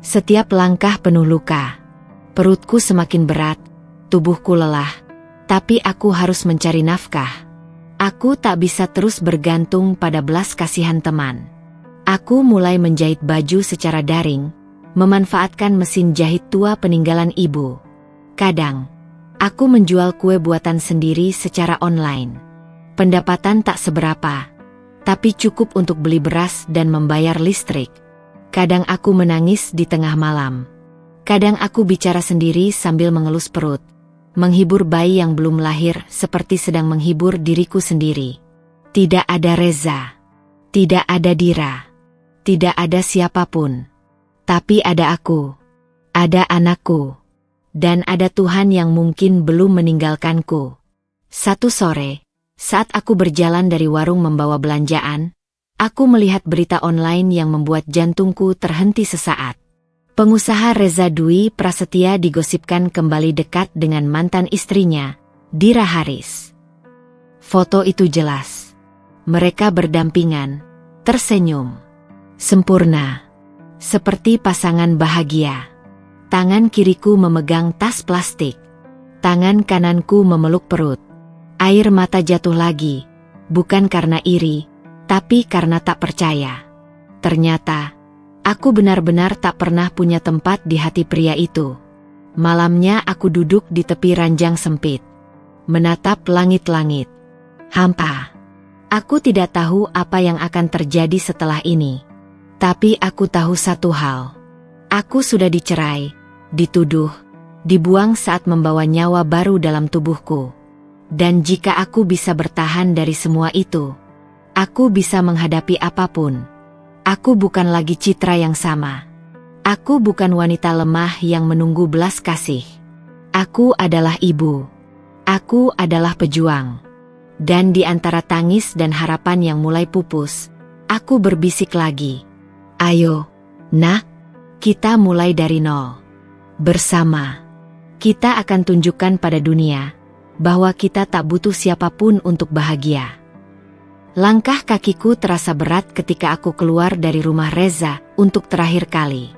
Setiap langkah penuh luka. Perutku semakin berat, tubuhku lelah, tapi aku harus mencari nafkah. Aku tak bisa terus bergantung pada belas kasihan teman. Aku mulai menjahit baju secara daring, memanfaatkan mesin jahit tua peninggalan ibu. Kadang, aku menjual kue buatan sendiri secara online. Pendapatan tak seberapa, tapi cukup untuk beli beras dan membayar listrik. Kadang aku menangis di tengah malam. Kadang aku bicara sendiri sambil mengelus perut, menghibur bayi yang belum lahir seperti sedang menghibur diriku sendiri. Tidak ada Reza, tidak ada Dira, tidak ada siapapun. Tapi ada aku, ada anakku, dan ada Tuhan yang mungkin belum meninggalkanku. Satu sore, saat aku berjalan dari warung membawa belanjaan, aku melihat berita online yang membuat jantungku terhenti sesaat. Pengusaha Reza Dwi Prasetya digosipkan kembali dekat dengan mantan istrinya, Dira Haris. Foto itu jelas. Mereka berdampingan, tersenyum, sempurna. Seperti pasangan bahagia. Tangan kiriku memegang tas plastik. Tangan kananku memeluk perut. Air mata jatuh lagi, bukan karena iri, tapi karena tak percaya. Ternyata, aku benar-benar tak pernah punya tempat di hati pria itu. Malamnya aku duduk di tepi ranjang sempit, menatap langit-langit. Hampa. Aku tidak tahu apa yang akan terjadi setelah ini. Tapi aku tahu satu hal. Aku sudah dicerai, dituduh, dibuang saat membawa nyawa baru dalam tubuhku. Dan jika aku bisa bertahan dari semua itu, aku bisa menghadapi apapun. Aku bukan lagi Citra yang sama. Aku bukan wanita lemah yang menunggu belas kasih. Aku adalah ibu. Aku adalah pejuang. Dan di antara tangis dan harapan yang mulai pupus, aku berbisik lagi. Ayo, nak, kita mulai dari nol. Bersama, kita akan tunjukkan pada dunia bahwa kita tak butuh siapapun untuk bahagia. Langkah kakiku terasa berat ketika aku keluar dari rumah Reza untuk terakhir kali.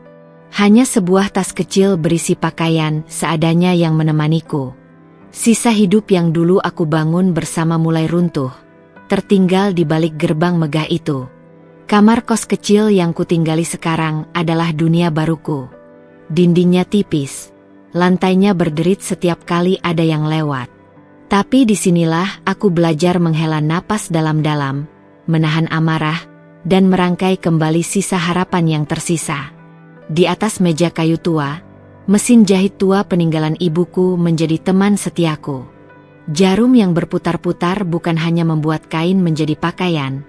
Hanya sebuah tas kecil berisi pakaian seadanya yang menemaniku. Sisa hidup yang dulu aku bangun bersama mulai runtuh, tertinggal di balik gerbang megah itu. Kamar kos kecil yang kutinggali sekarang adalah dunia baruku. Dindingnya tipis, lantainya berderit setiap kali ada yang lewat. Tapi disinilah aku belajar menghela napas dalam-dalam, menahan amarah, dan merangkai kembali sisa harapan yang tersisa. Di atas meja kayu tua, mesin jahit tua peninggalan ibuku menjadi teman setiaku. Jarum yang berputar-putar bukan hanya membuat kain menjadi pakaian,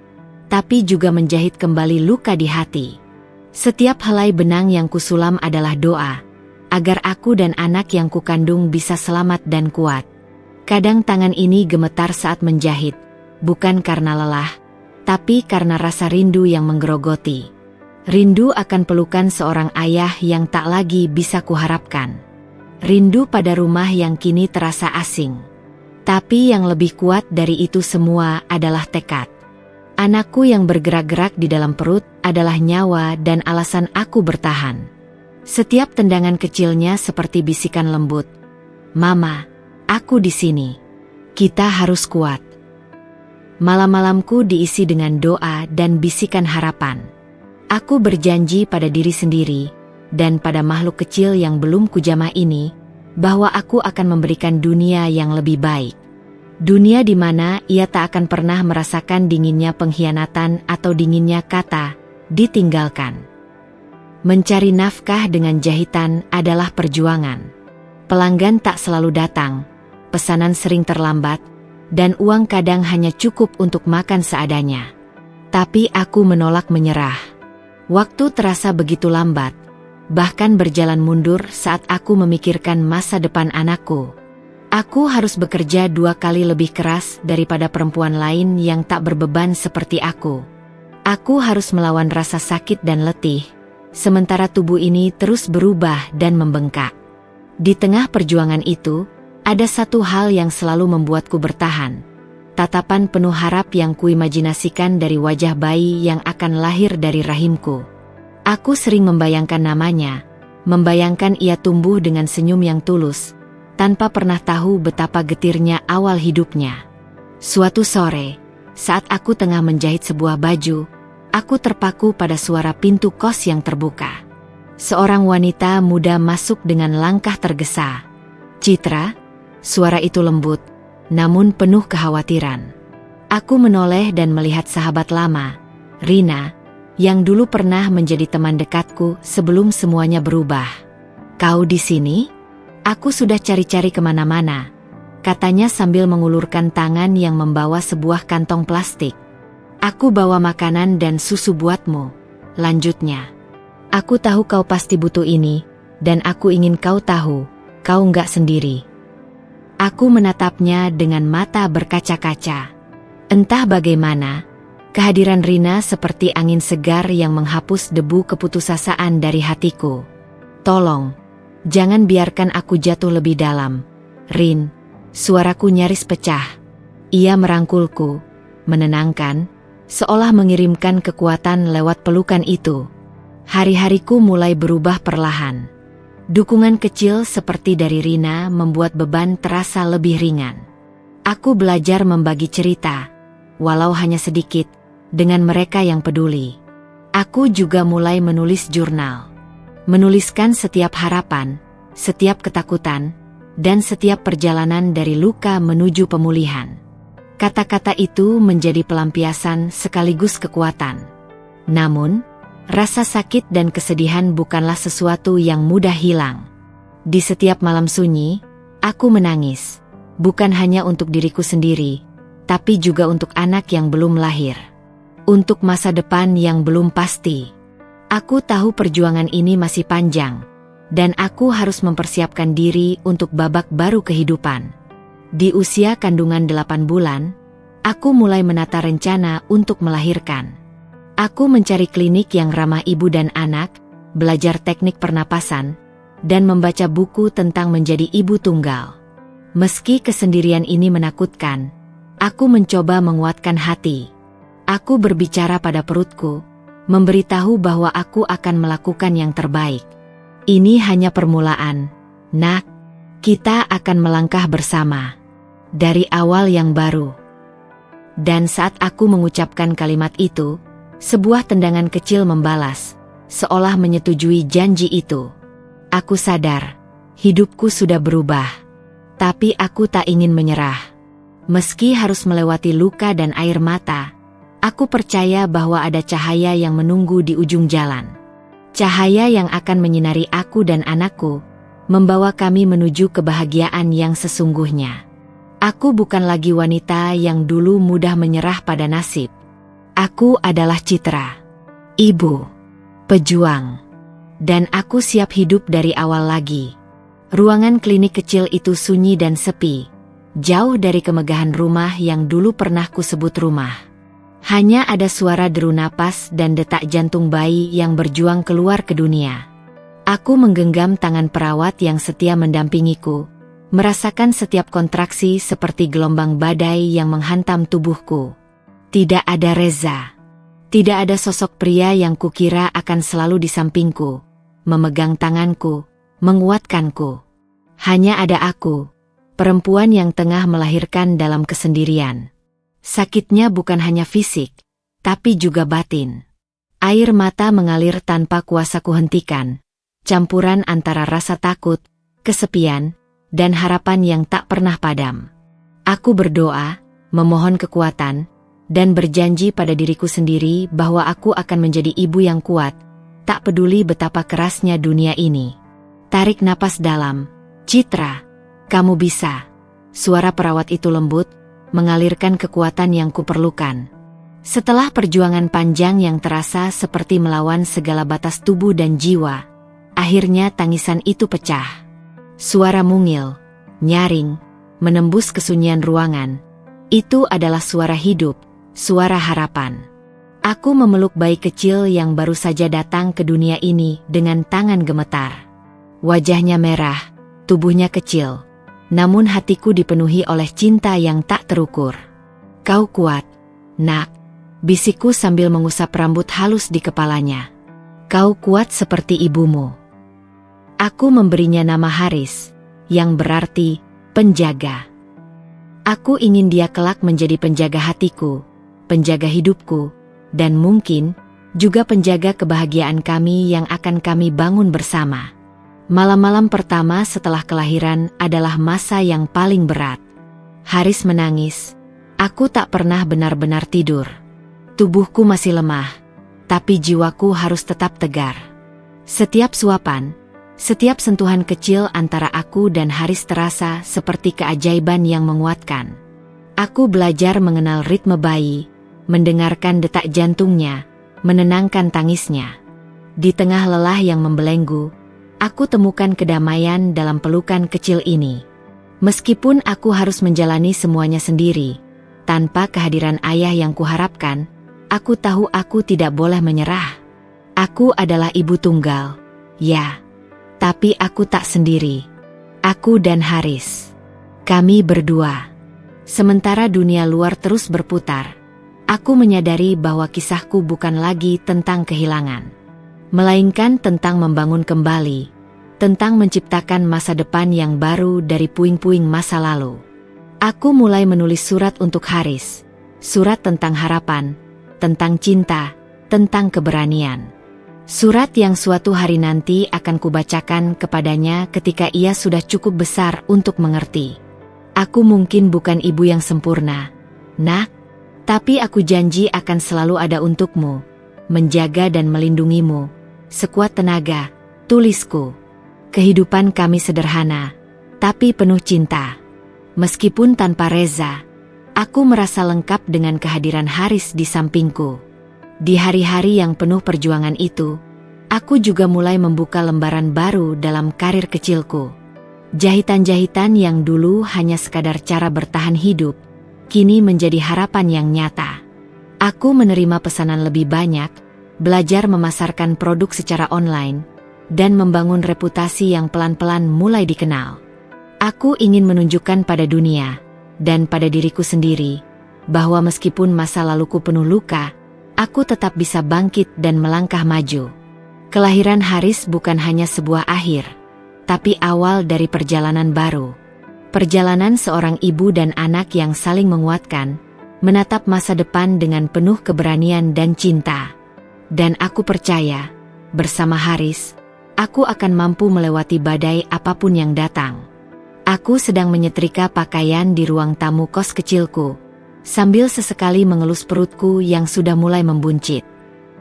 tapi juga menjahit kembali luka di hati. Setiap helai benang yang kusulam adalah doa, agar aku dan anak yang kukandung bisa selamat dan kuat. Kadang tangan ini gemetar saat menjahit, bukan karena lelah, tapi karena rasa rindu yang menggerogoti. Rindu akan pelukan seorang ayah yang tak lagi bisa kuharapkan. Rindu pada rumah yang kini terasa asing. Tapi yang lebih kuat dari itu semua adalah tekad. Anakku yang bergerak-gerak di dalam perut adalah nyawa dan alasan aku bertahan. Setiap tendangan kecilnya seperti bisikan lembut. Mama, aku di sini. Kita harus kuat. Malam-malamku diisi dengan doa dan bisikan harapan. Aku berjanji pada diri sendiri, dan pada makhluk kecil yang belum kujamah ini, bahwa aku akan memberikan dunia yang lebih baik. Dunia di mana ia tak akan pernah merasakan dinginnya pengkhianatan atau dinginnya kata, ditinggalkan. Mencari nafkah dengan jahitan adalah perjuangan. Pelanggan tak selalu datang, pesanan sering terlambat, dan uang kadang hanya cukup untuk makan seadanya. Tapi aku menolak menyerah. Waktu terasa begitu lambat, bahkan berjalan mundur saat aku memikirkan masa depan anakku. Aku harus bekerja 2 kali lebih keras daripada perempuan lain yang tak berbeban seperti aku. Aku harus melawan rasa sakit dan letih, sementara tubuh ini terus berubah dan membengkak. Di tengah perjuangan itu, ada satu hal yang selalu membuatku bertahan. Tatapan penuh harap yang kuimajinasikan dari wajah bayi yang akan lahir dari rahimku. Aku sering membayangkan namanya, membayangkan ia tumbuh dengan senyum yang tulus, tanpa pernah tahu betapa getirnya awal hidupnya. Suatu sore, saat aku tengah menjahit sebuah baju, Aku terpaku pada suara pintu kos yang terbuka. Seorang wanita muda masuk dengan langkah tergesa. "Citra," suara itu lembut, namun penuh kekhawatiran. Aku menoleh dan melihat sahabat lama, Rina, yang dulu pernah menjadi teman dekatku sebelum semuanya berubah. "Kau di sini? Aku sudah cari-cari kemana-mana," katanya sambil mengulurkan tangan yang membawa sebuah kantong plastik. "Aku bawa makanan dan susu buatmu," lanjutnya. "Aku tahu kau pasti butuh ini, dan aku ingin kau tahu, kau nggak sendiri." Aku menatapnya dengan mata berkaca-kaca. Entah bagaimana, kehadiran Rina seperti angin segar yang menghapus debu keputusasaan dari hatiku. "Tolong, jangan biarkan aku jatuh lebih dalam, Rin." Suaraku nyaris pecah. Ia merangkulku, menenangkan, seolah mengirimkan kekuatan lewat pelukan itu. Hari-hariku mulai berubah perlahan. Dukungan kecil seperti dari Rina membuat beban terasa lebih ringan. Aku belajar membagi cerita, walau hanya sedikit, dengan mereka yang peduli. Aku juga mulai menulis jurnal. Menuliskan setiap harapan, setiap ketakutan, dan setiap perjalanan dari luka menuju pemulihan. Kata-kata itu menjadi pelampiasan sekaligus kekuatan. Namun, rasa sakit dan kesedihan bukanlah sesuatu yang mudah hilang. Di setiap malam sunyi, aku menangis. Bukan hanya untuk diriku sendiri, tapi juga untuk anak yang belum lahir. Untuk masa depan yang belum pasti. Aku tahu perjuangan ini masih panjang, dan aku harus mempersiapkan diri untuk babak baru kehidupan. Di usia kandungan 8 bulan, aku mulai menata rencana untuk melahirkan. Aku mencari klinik yang ramah ibu dan anak, belajar teknik pernapasan, dan membaca buku tentang menjadi ibu tunggal. Meski kesendirian ini menakutkan, aku mencoba menguatkan hati. Aku berbicara pada perutku, memberitahu bahwa aku akan melakukan yang terbaik. "Ini hanya permulaan, Nak. Kita akan melangkah bersama dari awal yang baru." Dan saat aku mengucapkan kalimat itu, sebuah tendangan kecil membalas, seolah menyetujui janji itu. Aku sadar, hidupku sudah berubah. Tapi aku tak ingin menyerah. Meski harus melewati luka dan air mata, aku percaya bahwa ada cahaya yang menunggu di ujung jalan. Cahaya yang akan menyinari aku dan anakku, membawa kami menuju kebahagiaan yang sesungguhnya. Aku bukan lagi wanita yang dulu mudah menyerah pada nasib. Aku adalah Citra, ibu, pejuang, dan aku siap hidup dari awal lagi. Ruangan klinik kecil itu sunyi dan sepi, jauh dari kemegahan rumah yang dulu pernah kusebut rumah. Hanya ada suara deru napas dan detak jantung bayi yang berjuang keluar ke dunia. Aku menggenggam tangan perawat yang setia mendampingiku, merasakan setiap kontraksi seperti gelombang badai yang menghantam tubuhku. Tidak ada Reza. Tidak ada sosok pria yang kukira akan selalu di sampingku, memegang tanganku, menguatkanku. Hanya ada aku, perempuan yang tengah melahirkan dalam kesendirian. Sakitnya bukan hanya fisik, tapi juga batin. Air mata mengalir tanpa kuasa kuhentikan, campuran antara rasa takut, kesepian, dan harapan yang tak pernah padam. Aku berdoa, memohon kekuatan, dan berjanji pada diriku sendiri bahwa aku akan menjadi ibu yang kuat, tak peduli betapa kerasnya dunia ini. Tarik napas dalam. "Citra, kamu bisa." Suara perawat itu lembut, mengalirkan kekuatan yang kuperlukan. Setelah perjuangan panjang yang terasa seperti melawan segala batas tubuh dan jiwa, akhirnya tangisan itu pecah. Suara mungil, nyaring, menembus kesunyian ruangan. Itu adalah suara hidup. Suara harapan. Aku memeluk bayi kecil yang baru saja datang ke dunia ini dengan tangan gemetar. Wajahnya merah, tubuhnya kecil, namun hatiku dipenuhi oleh cinta yang tak terukur. "Kau kuat, Nak," bisikku sambil mengusap rambut halus di kepalanya. "Kau kuat seperti ibumu." Aku memberinya nama Haris, yang berarti penjaga. Aku ingin dia kelak menjadi penjaga hatiku, penjaga hidupku, dan mungkin juga penjaga kebahagiaan kami yang akan kami bangun bersama. Malam-malam pertama setelah kelahiran adalah masa yang paling berat. Haris menangis. Aku tak pernah benar-benar tidur. Tubuhku masih lemah, tapi jiwaku harus tetap tegar. Setiap suapan, setiap sentuhan kecil antara aku dan Haris terasa seperti keajaiban yang menguatkan. Aku belajar mengenal ritme bayi, mendengarkan detak jantungnya, menenangkan tangisnya. Di tengah lelah yang membelenggu, aku temukan kedamaian dalam pelukan kecil ini. Meskipun aku harus menjalani semuanya sendiri, tanpa kehadiran ayah yang kuharapkan, aku tahu aku tidak boleh menyerah. Aku adalah ibu tunggal, ya. Tapi aku tak sendiri. Aku dan Haris. Kami berdua. Sementara dunia luar terus berputar, aku menyadari bahwa kisahku bukan lagi tentang kehilangan, melainkan tentang membangun kembali, tentang menciptakan masa depan yang baru dari puing-puing masa lalu. Aku mulai menulis surat untuk Haris, surat tentang harapan, tentang cinta, tentang keberanian. Surat yang suatu hari nanti akan kubacakan kepadanya ketika ia sudah cukup besar untuk mengerti. Aku mungkin bukan ibu yang sempurna, Nak, tapi aku janji akan selalu ada untukmu, menjaga dan melindungimu, sekuat tenaga. Tulisku. Kehidupan kami sederhana, tapi penuh cinta. Meskipun tanpa Reza, aku merasa lengkap dengan kehadiran Haris di sampingku. Di hari-hari yang penuh perjuangan itu, aku juga mulai membuka lembaran baru dalam karir kecilku. Jahitan-jahitan yang dulu hanya sekadar cara bertahan hidup, kini menjadi harapan yang nyata. Aku menerima pesanan lebih banyak, belajar memasarkan produk secara online, dan membangun reputasi yang pelan-pelan mulai dikenal. Aku ingin menunjukkan pada dunia, dan pada diriku sendiri, bahwa meskipun masa laluku penuh luka, aku tetap bisa bangkit dan melangkah maju. Kelahiran Haris bukan hanya sebuah akhir, tapi awal dari perjalanan baru. Perjalanan seorang ibu dan anak yang saling menguatkan, menatap masa depan dengan penuh keberanian dan cinta. Dan aku percaya, bersama Haris, aku akan mampu melewati badai apapun yang datang. Aku sedang menyetrika pakaian di ruang tamu kos kecilku, sambil sesekali mengelus perutku yang sudah mulai membuncit.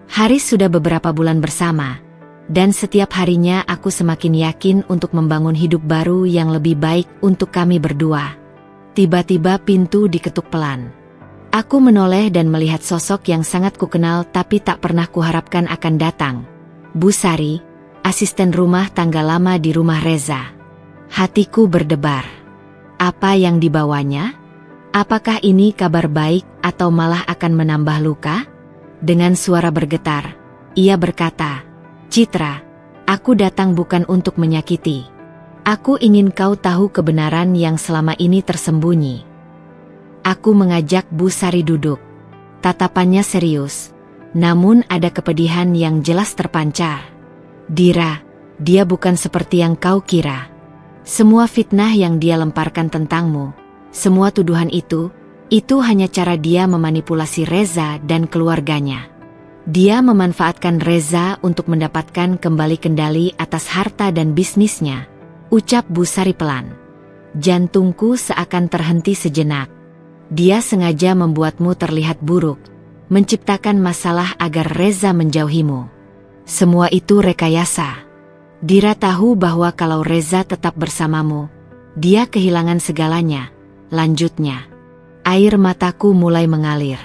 Haris sudah beberapa bulan bersama, dan setiap harinya aku semakin yakin untuk membangun hidup baru yang lebih baik untuk kami berdua. Tiba-tiba pintu diketuk pelan. Aku menoleh dan melihat sosok yang sangat kukenal tapi tak pernah kuharapkan akan datang. Bu Sari, asisten rumah tangga lama di rumah Reza. Hatiku berdebar. Apa yang dibawanya? Apakah ini kabar baik atau malah akan menambah luka? Dengan suara bergetar, ia berkata, "Citra, aku datang bukan untuk menyakiti. Aku ingin kau tahu kebenaran yang selama ini tersembunyi." Aku mengajak Bu Sari duduk. Tatapannya serius, namun ada kepedihan yang jelas terpancar. "Dira, dia bukan seperti yang kau kira. Semua fitnah yang dia lemparkan tentangmu, semua tuduhan itu hanya cara dia memanipulasi Reza dan keluarganya. Dia memanfaatkan Reza untuk mendapatkan kembali kendali atas harta dan bisnisnya," ucap Bu Sari pelan. Jantungku seakan terhenti sejenak. Dia sengaja membuatmu terlihat buruk, menciptakan masalah agar Reza menjauhimu. Semua itu rekayasa. Dira tahu bahwa kalau Reza tetap bersamamu, dia kehilangan segalanya, lanjutnya. Air mataku mulai mengalir.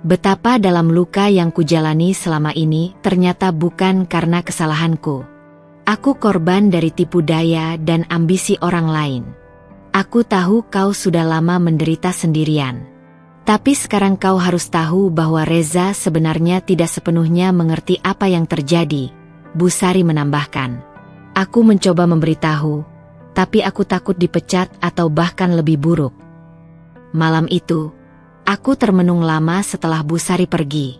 Betapa dalam luka yang kujalani selama ini ternyata bukan karena kesalahanku. Aku korban dari tipu daya dan ambisi orang lain. Aku tahu kau sudah lama menderita sendirian. Tapi sekarang kau harus tahu bahwa Reza sebenarnya tidak sepenuhnya mengerti apa yang terjadi, Bu Sari menambahkan. Aku mencoba memberitahu, tapi aku takut dipecat atau bahkan lebih buruk. Malam itu, aku termenung lama setelah Bu Sari pergi.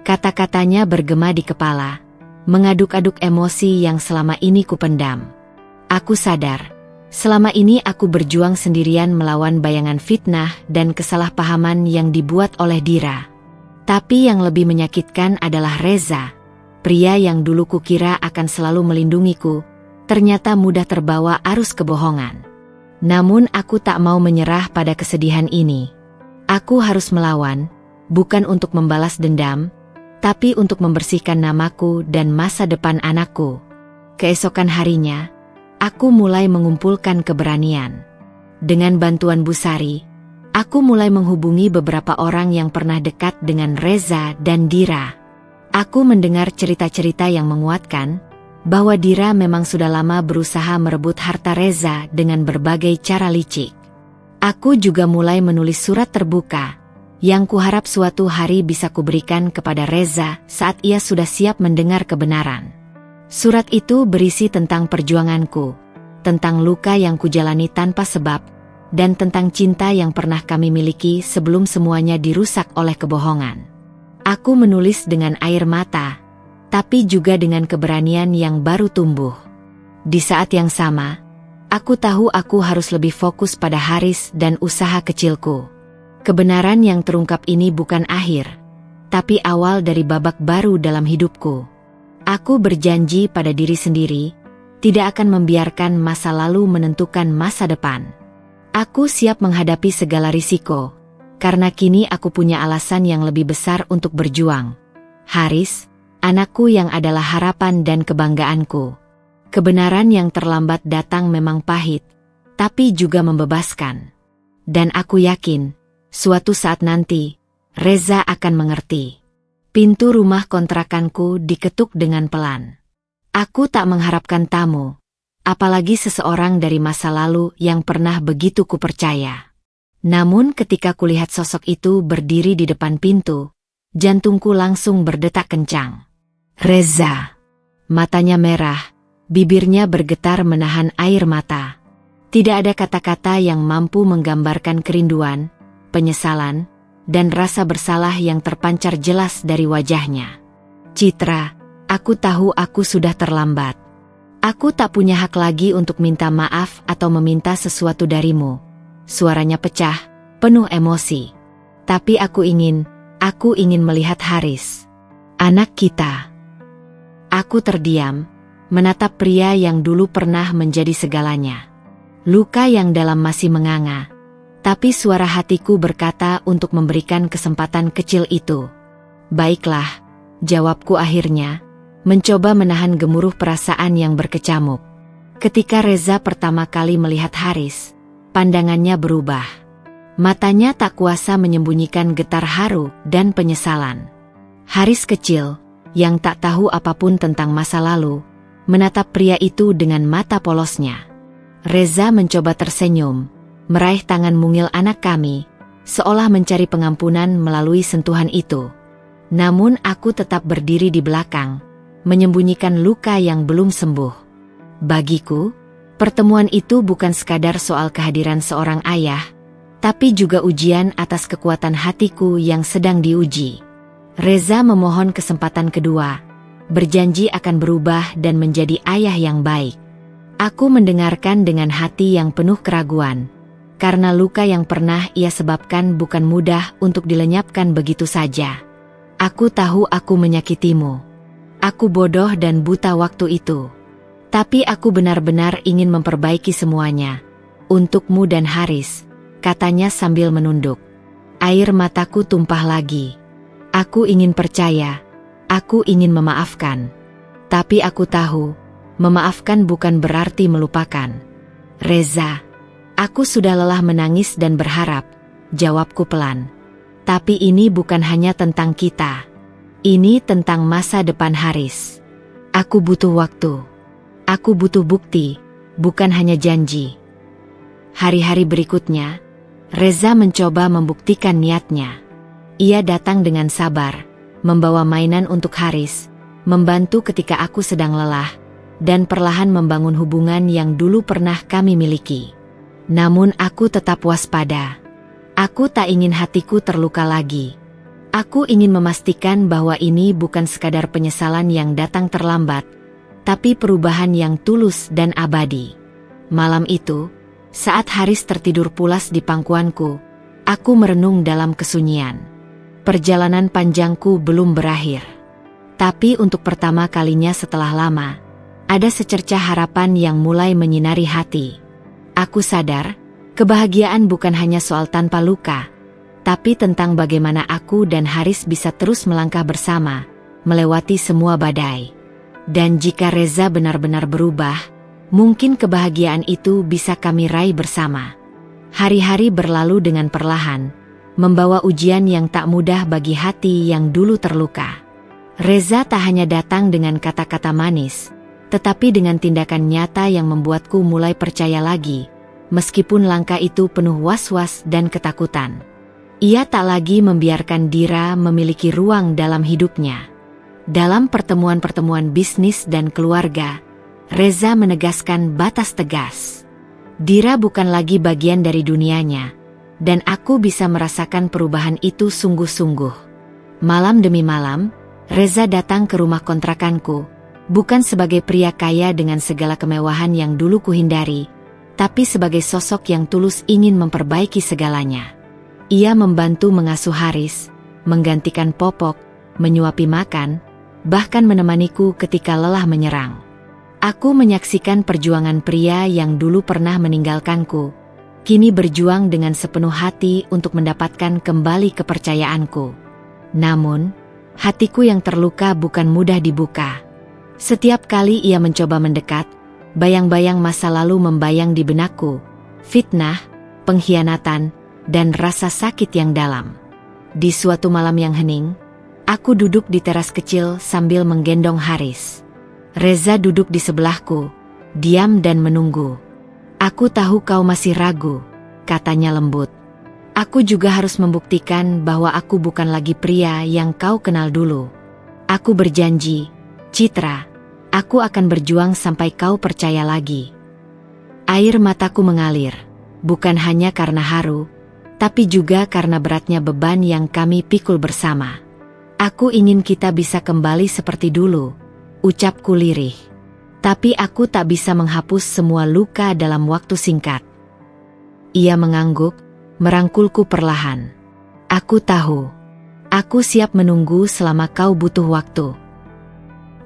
Kata-katanya bergema di kepala, mengaduk-aduk emosi yang selama ini kupendam. Aku sadar, selama ini aku berjuang sendirian melawan bayangan fitnah dan kesalahpahaman yang dibuat oleh Dira. Tapi yang lebih menyakitkan adalah Reza, pria yang dulu kukira akan selalu melindungiku, ternyata mudah terbawa arus kebohongan. Namun aku tak mau menyerah pada kesedihan ini. Aku harus melawan, bukan untuk membalas dendam, tapi untuk membersihkan namaku dan masa depan anakku. Keesokan harinya, aku mulai mengumpulkan keberanian. Dengan bantuan Bu Sari, aku mulai menghubungi beberapa orang yang pernah dekat dengan Reza dan Dira. Aku mendengar cerita-cerita yang menguatkan bahwa Dira memang sudah lama berusaha merebut harta Reza dengan berbagai cara licik. Aku juga mulai menulis surat terbuka yang kuharap suatu hari bisa kuberikan kepada Reza saat ia sudah siap mendengar kebenaran. Surat itu berisi tentang perjuanganku, tentang luka yang kujalani tanpa sebab, dan tentang cinta yang pernah kami miliki sebelum semuanya dirusak oleh kebohongan. Aku menulis dengan air mata, tapi juga dengan keberanian yang baru tumbuh. Di saat yang sama, aku tahu aku harus lebih fokus pada Haris dan usaha kecilku. Kebenaran yang terungkap ini bukan akhir, tapi awal dari babak baru dalam hidupku. Aku berjanji pada diri sendiri, tidak akan membiarkan masa lalu menentukan masa depan. Aku siap menghadapi segala risiko, karena kini aku punya alasan yang lebih besar untuk berjuang. Haris, anakku yang adalah harapan dan kebanggaanku. Kebenaran yang terlambat datang memang pahit, tapi juga membebaskan. Dan aku yakin, suatu saat nanti, Reza akan mengerti. Pintu rumah kontrakanku diketuk dengan pelan. Aku tak mengharapkan tamu, apalagi seseorang dari masa lalu yang pernah begitu kupercaya. Namun ketika kulihat sosok itu berdiri di depan pintu, jantungku langsung berdetak kencang. Reza. Matanya merah, bibirnya bergetar menahan air mata. Tidak ada kata-kata yang mampu menggambarkan kerinduan, penyesalan, dan rasa bersalah yang terpancar jelas dari wajahnya. Citra, aku tahu aku sudah terlambat. Aku tak punya hak lagi untuk minta maaf atau meminta sesuatu darimu. Suaranya pecah, penuh emosi. Tapi aku ingin melihat Haris. Anak kita. Aku terdiam, menatap pria yang dulu pernah menjadi segalanya. Luka yang dalam masih menganga, tapi suara hatiku berkata untuk memberikan kesempatan kecil itu. Baiklah, jawabku akhirnya, mencoba menahan gemuruh perasaan yang berkecamuk. Ketika Reza pertama kali melihat Haris, pandangannya berubah. Matanya tak kuasa menyembunyikan getar haru dan penyesalan. Haris kecil, yang tak tahu apapun tentang masa lalu, menatap pria itu dengan mata polosnya. Reza mencoba tersenyum, meraih tangan mungil anak kami, seolah mencari pengampunan melalui sentuhan itu. Namun aku tetap berdiri di belakang, menyembunyikan luka yang belum sembuh. Bagiku, pertemuan itu bukan sekadar soal kehadiran seorang ayah, tapi juga ujian atas kekuatan hatiku yang sedang diuji. Reza memohon kesempatan kedua, berjanji akan berubah dan menjadi ayah yang baik. Aku mendengarkan dengan hati yang penuh keraguan, karena luka yang pernah ia sebabkan bukan mudah untuk dilenyapkan begitu saja. Aku tahu aku menyakitimu. Aku bodoh dan buta waktu itu. Tapi aku benar-benar ingin memperbaiki semuanya. Untukmu dan Haris, katanya sambil menunduk. Air mataku tumpah lagi. Aku ingin percaya, aku ingin memaafkan. Tapi aku tahu, memaafkan bukan berarti melupakan. Reza, aku sudah lelah menangis dan berharap, jawabku pelan. Tapi ini bukan hanya tentang kita. Ini tentang masa depan Haris. Aku butuh waktu. Aku butuh bukti, bukan hanya janji. Hari-hari berikutnya, Reza mencoba membuktikan niatnya. Ia datang dengan sabar, membawa mainan untuk Haris, membantu ketika aku sedang lelah, dan perlahan membangun hubungan yang dulu pernah kami miliki. Namun aku tetap waspada. Aku tak ingin hatiku terluka lagi. Aku ingin memastikan bahwa ini bukan sekadar penyesalan yang datang terlambat, tapi perubahan yang tulus dan abadi. Malam itu, saat Haris tertidur pulas di pangkuanku, aku merenung dalam kesunyian. perjalanan panjangku belum berakhir. Tapi untuk pertama kalinya setelah lama, ada secercah harapan yang mulai menyinari hati. Aku sadar, kebahagiaan bukan hanya soal tanpa luka, tapi tentang bagaimana aku dan Haris bisa terus melangkah bersama, melewati semua badai. Dan jika Reza benar-benar berubah, mungkin kebahagiaan itu bisa kami raih bersama. Hari-hari berlalu dengan perlahan, membawa ujian yang tak mudah bagi hati yang dulu terluka. Reza tak hanya datang dengan kata-kata manis, tetapi dengan tindakan nyata yang membuatku mulai percaya lagi, meskipun langkah itu penuh was-was dan ketakutan. Ia tak lagi membiarkan Dira memiliki ruang dalam hidupnya. Dalam pertemuan-pertemuan bisnis dan keluarga, Reza menegaskan batas tegas. Dira bukan lagi bagian dari dunianya, dan aku bisa merasakan perubahan itu sungguh-sungguh. Malam demi malam, Reza datang ke rumah kontrakanku, bukan sebagai pria kaya dengan segala kemewahan yang dulu kuhindari, tapi sebagai sosok yang tulus ingin memperbaiki segalanya. Ia membantu mengasuh Haris, menggantikan popok, menyuapi makan, bahkan menemaniku ketika lelah menyerang. Aku menyaksikan perjuangan pria yang dulu pernah meninggalkanku, kini berjuang dengan sepenuh hati untuk mendapatkan kembali kepercayaanku. Namun, hatiku yang terluka bukan mudah dibuka. Setiap kali ia mencoba mendekat, bayang-bayang masa lalu membayang di benakku, fitnah, pengkhianatan, dan rasa sakit yang dalam. Di suatu malam yang hening, aku duduk di teras kecil sambil menggendong Haris. Reza duduk di sebelahku, diam dan menunggu. "Aku tahu kau masih ragu," katanya lembut. "Aku juga harus membuktikan bahwa aku bukan lagi pria yang kau kenal dulu. Aku berjanji, Citra, aku akan berjuang sampai kau percaya lagi." Air mataku mengalir, bukan hanya karena haru, tapi juga karena beratnya beban yang kami pikul bersama. "Aku ingin kita bisa kembali seperti dulu," ucapku lirih. "Tapi aku tak bisa menghapus semua luka dalam waktu singkat." Ia mengangguk, merangkulku perlahan. "Aku tahu. Aku siap menunggu selama kau butuh waktu."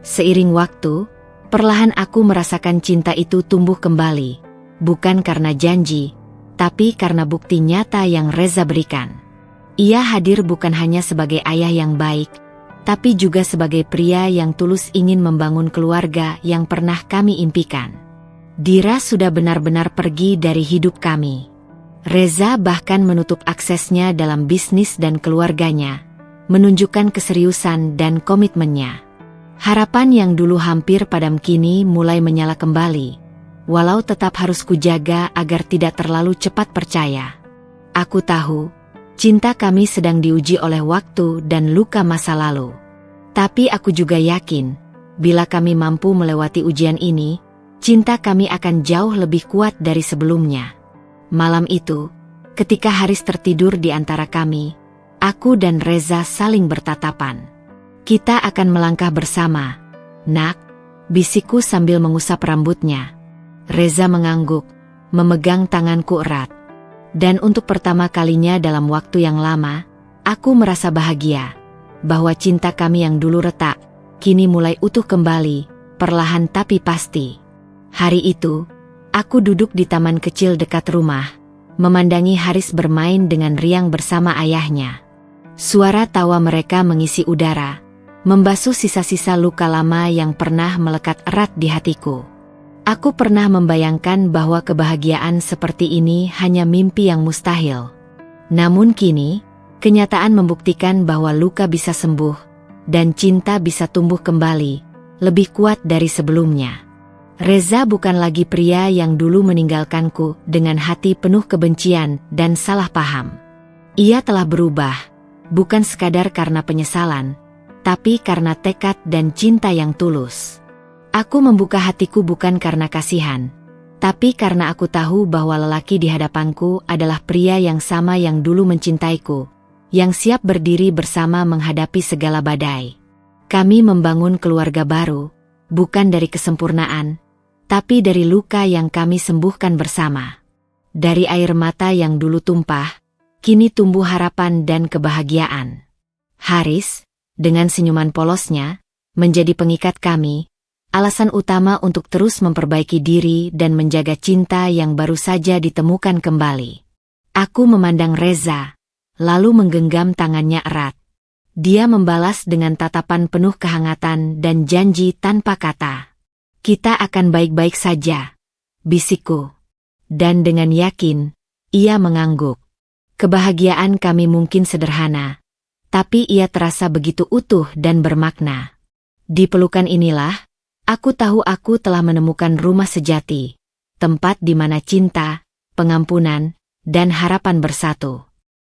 Seiring waktu, perlahan aku merasakan cinta itu tumbuh kembali, bukan karena janji, tapi karena bukti nyata yang Reza berikan. Ia hadir bukan hanya sebagai ayah yang baik, tapi juga sebagai pria yang tulus ingin membangun keluarga yang pernah kami impikan. Dira sudah benar-benar pergi dari hidup kami. Reza bahkan menutup aksesnya dalam bisnis dan keluarganya, menunjukkan keseriusan dan komitmennya. Harapan yang dulu hampir padam kini mulai menyala kembali, walau tetap harus kujaga agar tidak terlalu cepat percaya. Aku tahu, cinta kami sedang diuji oleh waktu dan luka masa lalu. Tapi aku juga yakin, bila kami mampu melewati ujian ini, cinta kami akan jauh lebih kuat dari sebelumnya. Malam itu, ketika Haris tertidur di antara kami, aku dan Reza saling bertatapan. "Kita akan melangkah bersama, Nak," bisikku sambil mengusap rambutnya. Reza mengangguk, memegang tanganku erat. Dan untuk pertama kalinya dalam waktu yang lama, aku merasa bahagia, bahwa cinta kami yang dulu retak, kini mulai utuh kembali, perlahan tapi pasti. Hari itu, aku duduk di taman kecil dekat rumah, memandangi Haris bermain dengan riang bersama ayahnya. Suara tawa mereka mengisi udara, membasuh sisa-sisa luka lama yang pernah melekat erat di hatiku. Aku pernah membayangkan bahwa kebahagiaan seperti ini hanya mimpi yang mustahil. Namun kini, kenyataan membuktikan bahwa luka bisa sembuh, dan cinta bisa tumbuh kembali, lebih kuat dari sebelumnya. Reza bukan lagi pria yang dulu meninggalkanku dengan hati penuh kebencian dan salah paham. Ia telah berubah, bukan sekadar karena penyesalan, tapi karena tekad dan cinta yang tulus. Aku membuka hatiku bukan karena kasihan, tapi karena aku tahu bahwa lelaki di hadapanku adalah pria yang sama yang dulu mencintaiku, yang siap berdiri bersama menghadapi segala badai. Kami membangun keluarga baru, bukan dari kesempurnaan, tapi dari luka yang kami sembuhkan bersama. Dari air mata yang dulu tumpah, kini tumbuh harapan dan kebahagiaan. Haris, dengan senyuman polosnya, menjadi pengikat kami, alasan utama untuk terus memperbaiki diri dan menjaga cinta yang baru saja ditemukan kembali. Aku memandang Reza, lalu menggenggam tangannya erat. Dia membalas dengan tatapan penuh kehangatan dan janji tanpa kata. Kita akan baik-baik saja, bisikku. Dan dengan yakin, ia mengangguk. Kebahagiaan kami mungkin sederhana, tapi ia terasa begitu utuh dan bermakna. Di pelukan inilah, aku tahu aku telah menemukan rumah sejati, tempat di mana cinta, pengampunan, dan harapan bersatu.